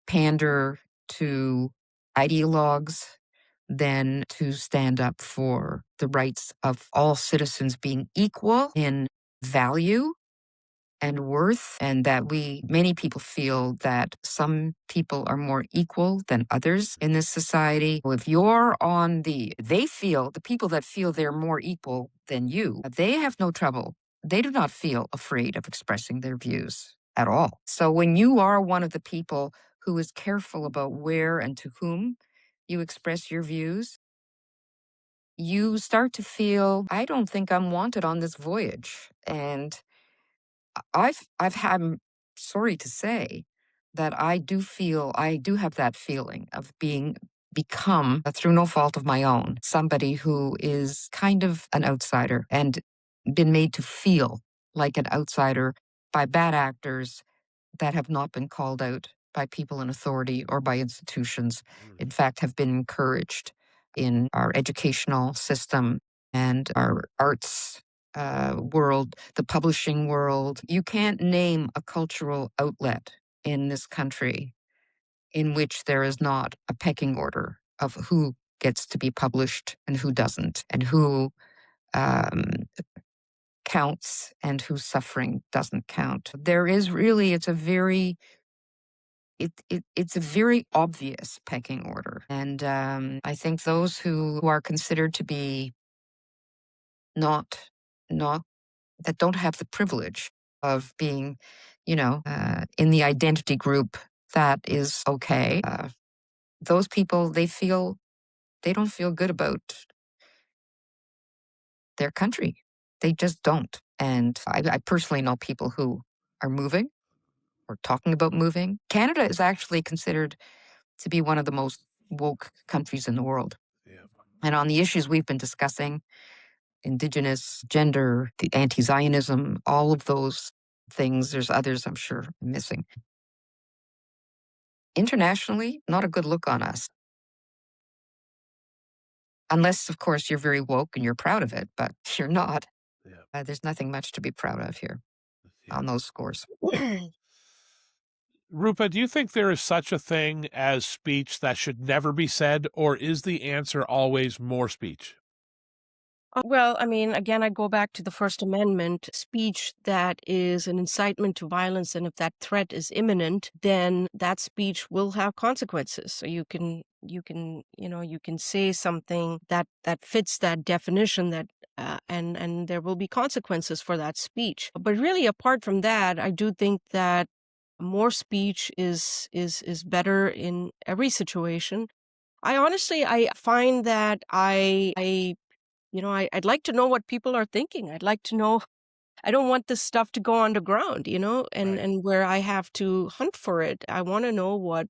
pander to ideologues than to stand up for the rights of all citizens being equal in value and worth, and that many people feel that some people are more equal than others in this society. If you're the people that feel they're more equal than you, they have no trouble. They do not feel afraid of expressing their views at all. So when you are one of the people who is careful about where and to whom you express your views, you start to feel, I don't think I'm wanted on this voyage. And I'm sorry to say that I do have that feeling of become, through no fault of my own, somebody who is kind of an outsider and been made to feel like an outsider by bad actors that have not been called out by people in authority or by institutions. In fact, have been encouraged in our educational system and our arts world, the publishing world. You can't name a cultural outlet in this country in which there is not a pecking order of who gets to be published and who doesn't, and who um, counts and whose suffering doesn't count. There is really, it's a very obvious pecking order. And I think those who are considered to be not, not, that don't have the privilege of being, in the identity group that is okay, those people, they don't feel good about their country. They just don't. And I personally know people who are moving or talking about moving. Canada is actually considered to be one of the most woke countries in the world. Yeah. And on the issues we've been discussing, Indigenous, gender, the anti-Zionism, all of those things, there's others I'm sure I'm missing. Internationally, not a good look on us. Unless, of course, you're very woke and you're proud of it, but if you're not, there's nothing much to be proud of here on those scores. Rupa, do you think there is such a thing as speech that should never be said, or is the answer always more speech? Well, I mean, again, I go back to the First Amendment. Speech that is an incitement to violence, and if that threat is imminent, then that speech will have consequences. So you can say something that fits that definition, that and there will be consequences for that speech. But really, apart from that, I do think that more speech is better in every situation. I find that I'd like to know what people are thinking. I'd like to know. I don't want this stuff to go underground, and Right. and where I have to hunt for it. I want to know what,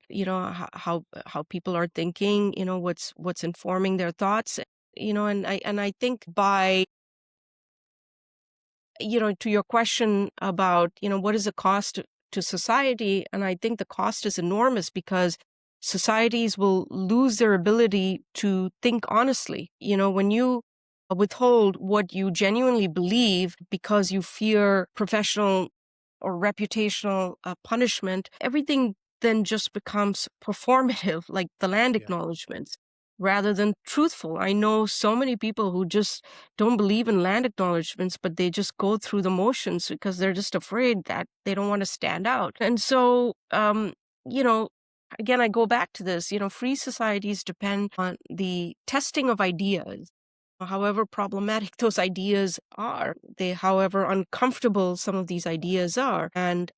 how people are thinking, what's informing their thoughts, and I think by, to your question about, what is the cost to society, and I think the cost is enormous because societies will lose their ability to think honestly. When you withhold what you genuinely believe because you fear professional or reputational punishment, everything then just becomes performative, like the land Yeah. acknowledgments, rather than truthful. I know so many people who just don't believe in land acknowledgments, but they just go through the motions because they're just afraid that they don't want to stand out. And so, you know, again, I go back to this, free societies depend on the testing of ideas. However problematic those ideas are, however uncomfortable some of these ideas are. And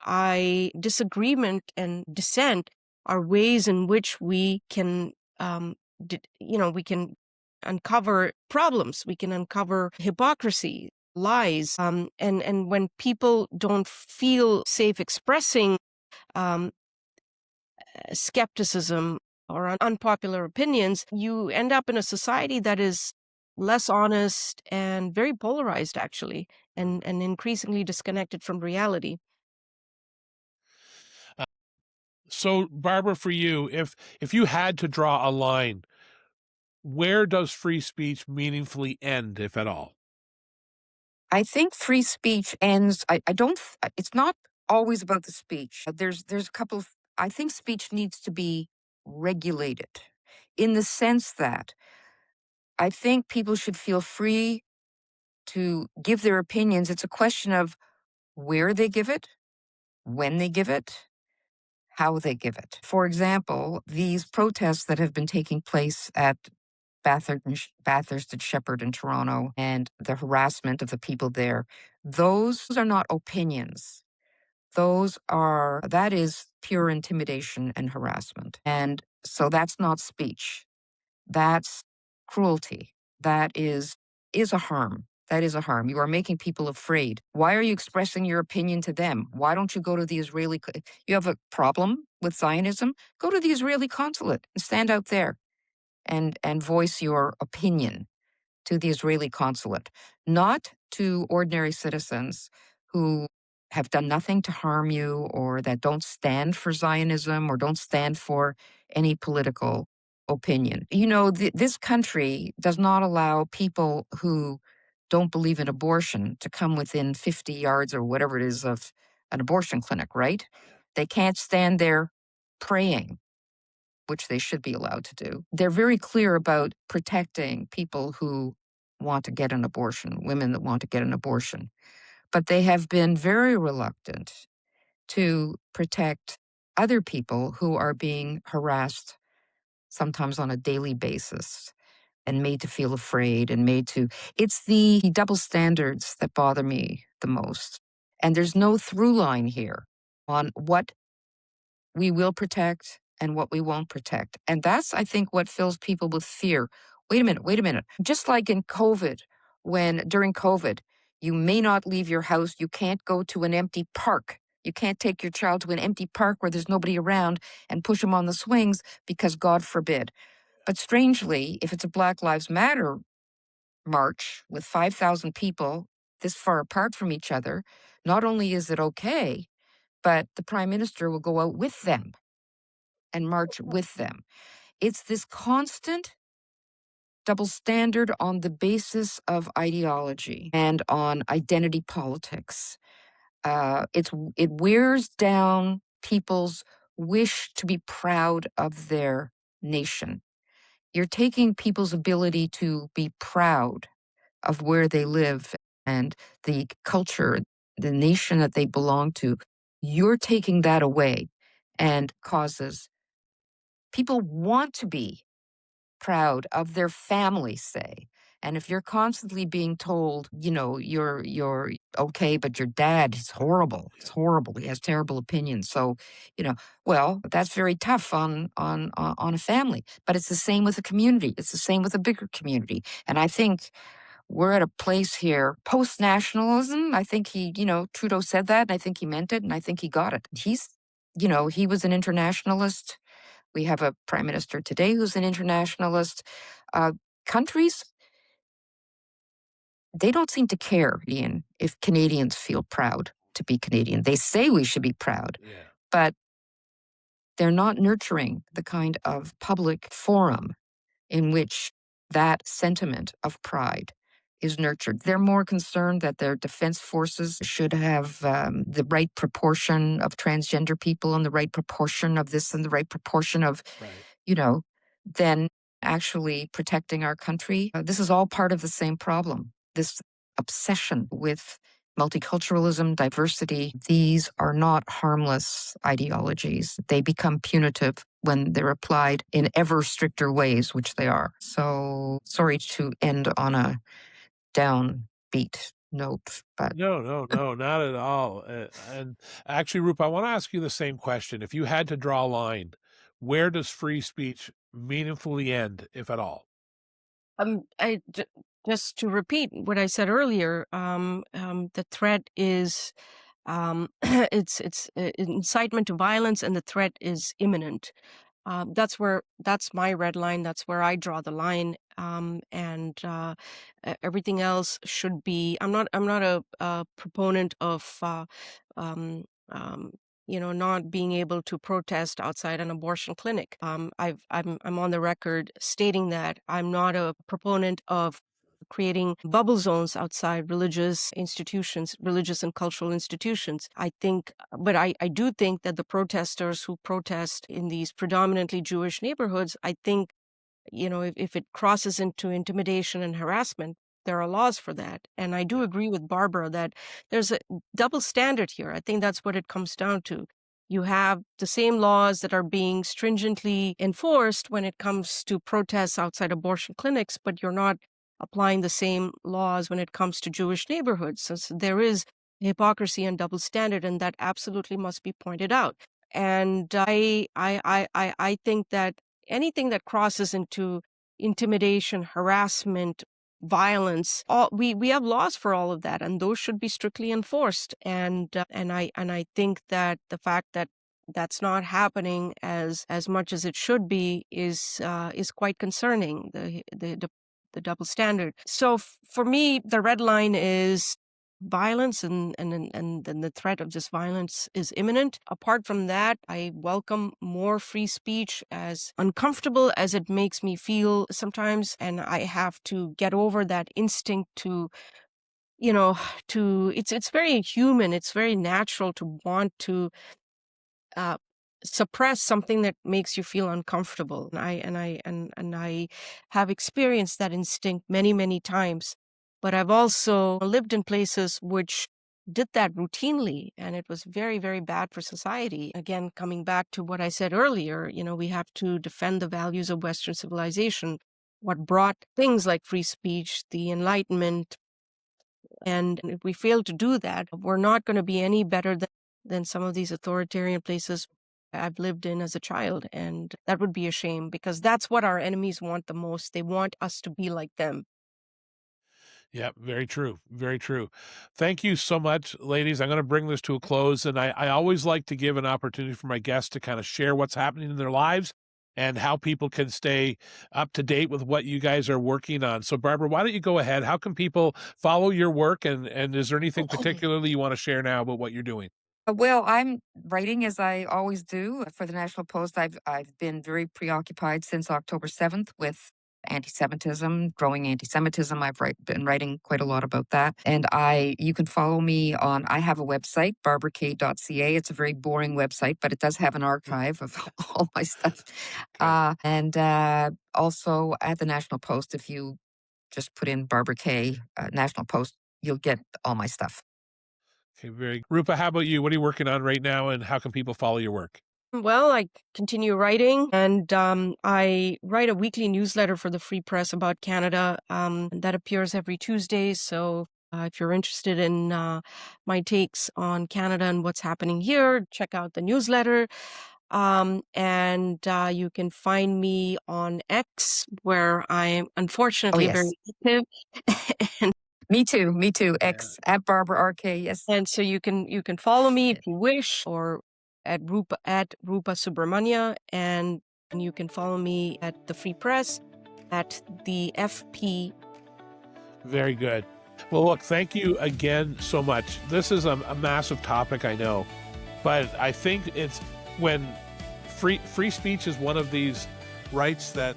disagreement and dissent are ways in which we can, we can uncover problems, we can uncover hypocrisy, lies. And when people don't feel safe expressing um, skepticism or unpopular opinions, you end up in a society that is less honest and very polarized, actually, and increasingly disconnected from reality. So, Barbara, for you, if you had to draw a line, where does free speech meaningfully end, if at all? I think free speech ends. I don't. It's not always about the speech. There's a couple of. I think speech needs to be regulated, in the sense that I think people should feel free to give their opinions. It's a question of where they give it, when they give it, how they give it. For example, these protests that have been taking place at Bathurst and Shepherd in Toronto, and the harassment of the people there, those are not opinions. That is pure intimidation and harassment. And so that's not speech. That's cruelty. That is a harm. That is a harm. You are making people afraid. Why are you expressing your opinion to them? Why don't you go to the you have a problem with Zionism? Go to the Israeli consulate and stand out there and voice your opinion to the Israeli consulate, not to ordinary citizens who have done nothing to harm you, or that don't stand for Zionism or don't stand for any political opinion. This country does not allow people who don't believe in abortion to come within 50 yards or whatever it is of an abortion clinic, right? They can't stand there praying, which they should be allowed to do. They're very clear about protecting people who want to get an abortion, women that want to get an abortion. But they have been very reluctant to protect other people who are being harassed, sometimes on a daily basis, and made to feel afraid and it's the double standards that bother me the most. And there's no through line here on what we will protect and what we won't protect. And that's, I think, what fills people with fear. Wait a minute. Just like in COVID, during COVID, you may not leave your house. You can't go to an empty park. You can't take your child to an empty park where there's nobody around and push them on the swings because God forbid. But strangely, if it's a Black Lives Matter march with 5,000 people this far apart from each other, not only is it okay, but the Prime Minister will go out with them and march with them. It's this constant double standard on the basis of ideology and on identity politics. It wears down people's wish to be proud of their nation. You're taking people's ability to be proud of where they live and the culture, the nation that they belong to. You're taking that away, and causes people want to be proud of their family, say. And if you're constantly being told, you're okay, but your dad is horrible. It's horrible. He has terrible opinions. So, well, that's very tough on a family. But it's the same with a community. It's the same with a bigger community. And I think we're at a place here, post-nationalism. I think Trudeau said that, and I think he meant it, and I think he got it. He was an internationalist. We have a prime minister today who's an internationalist. Countries, they don't seem to care, Ian, if Canadians feel proud to be Canadian. They say we should be proud, but they're not nurturing the kind of public forum in which that sentiment of pride is nurtured. They're more concerned that their defense forces should have the right proportion of transgender people and the right proportion of this and the right proportion of, than actually protecting our country. This is all part of the same problem. This obsession with multiculturalism, diversity, these are not harmless ideologies. They become punitive when they're applied in ever stricter ways, which they are. So sorry to end on a downbeat note, but No, not at all. And actually, Rupa, I want to ask you the same question. If you had to draw a line, where does free speech meaningfully end, if at all? Just to repeat what I said earlier, the threat is it's incitement to violence, and the threat is imminent. That's my red line. That's where I draw the line. And everything else should be. I'm not a proponent of not being able to protest outside an abortion clinic. I'm on the record stating that I'm not a proponent of creating bubble zones outside religious institutions, religious and cultural institutions. I do think that the protesters who protest in these predominantly Jewish neighborhoods, I think, if it crosses into intimidation and harassment, there are laws for that. And I do agree with Barbara that there's a double standard here. I think that's what it comes down to. You have the same laws that are being stringently enforced when it comes to protests outside abortion clinics, but you're not applying the same laws when it comes to Jewish neighborhoods. So there is hypocrisy and double standard, and that absolutely must be pointed out. And I think that anything that crosses into intimidation, harassment, violence, we have laws for all of that, and those should be strictly enforced. And I think that the fact that that's not happening as much as it should be is quite concerning. The double standard. So for me, the red line is violence and the threat of just violence is imminent. Apart from that, I welcome more free speech, as uncomfortable as it makes me feel sometimes. And I have to get over that instinct to, it's very human. It's very natural to want to uh, suppress something that makes you feel uncomfortable. And I have experienced that instinct many, many times. But I've also lived in places which did that routinely, and it was very, very bad for society. Again, coming back to what I said earlier, we have to defend the values of Western civilization, what brought things like free speech, the Enlightenment. And if we fail to do that, we're not going to be any better than some of these authoritarian places I've lived in as a child. And that would be a shame, because that's what our enemies want the most. They want us to be like them. Yeah, very true. Very true. Thank you so much, ladies. I'm going to bring this to a close. And I always like to give an opportunity for my guests to kind of share what's happening in their lives and how people can stay up to date with what you guys are working on. So, Barbara, why don't you go ahead? How can people follow your work? And is there anything particularly you want to share now about what you're doing? Well, I'm writing as I always do for the National Post. I've been very preoccupied since October 7th with anti-Semitism, growing anti-Semitism. I've been writing quite a lot about that. And you can follow me I have a website, barbarak.ca. It's a very boring website, but it does have an archive of all my stuff. Okay. And also at the National Post, if you just put in Barbara K, National Post, you'll get all my stuff. Okay, very. Rupa, how about you? What are you working on right now, and how can people follow your work? Well, I continue writing, and I write a weekly newsletter for the Free Press about Canada that appears every Tuesday. So if you're interested in my takes on Canada and what's happening here, check out the newsletter. And you can find me on X, where I am unfortunately very active. And Me too. X at Barbara RK. Yes. And so you can follow me if you wish, or at Rupa Subramanya, and you can follow me at the Free Press at the FP. Very good. Well, look, thank you again so much. This is a massive topic, I know, but I think it's when free speech is one of these rights that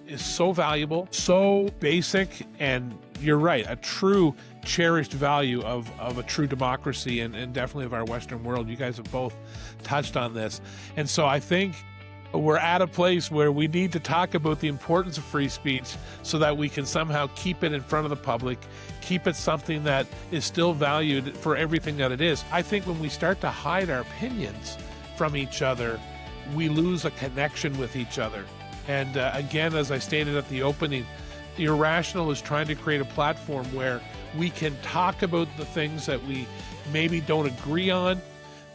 is so valuable, so basic, and you're right, a true cherished value of a true democracy and definitely of our Western world. You guys have both touched on this. And so I think we're at a place where we need to talk about the importance of free speech so that we can somehow keep it in front of the public, keep it something that is still valued for everything that it is. I think when we start to hide our opinions from each other, we lose a connection with each other. And again, as I stated at the opening, the Irrational is trying to create a platform where we can talk about the things that we maybe don't agree on,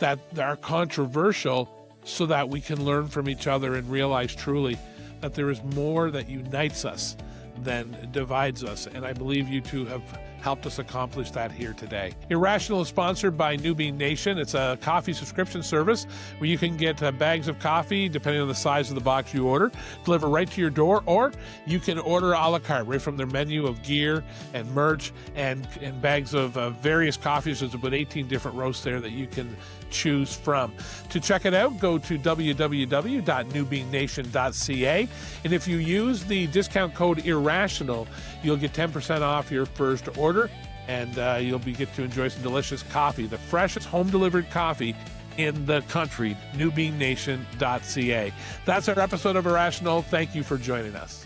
that are controversial, so that we can learn from each other and realize truly that there is more that unites us than divides us. And I believe you two have helped us accomplish that here today. Irrational is sponsored by New Being Nation. It's a coffee subscription service where you can get bags of coffee, depending on the size of the box you order, deliver right to your door, or you can order a la carte right from their menu of gear and merch and bags of various coffees. There's about 18 different roasts there that you can choose from. To check it out, go to www.newbeingnation.ca. And if you use the discount code Irrational, you'll get 10% off your first order, and you'll get to enjoy some delicious coffee, the freshest home-delivered coffee in the country, newbeingnation.ca. That's our episode of Irrational. Thank you for joining us.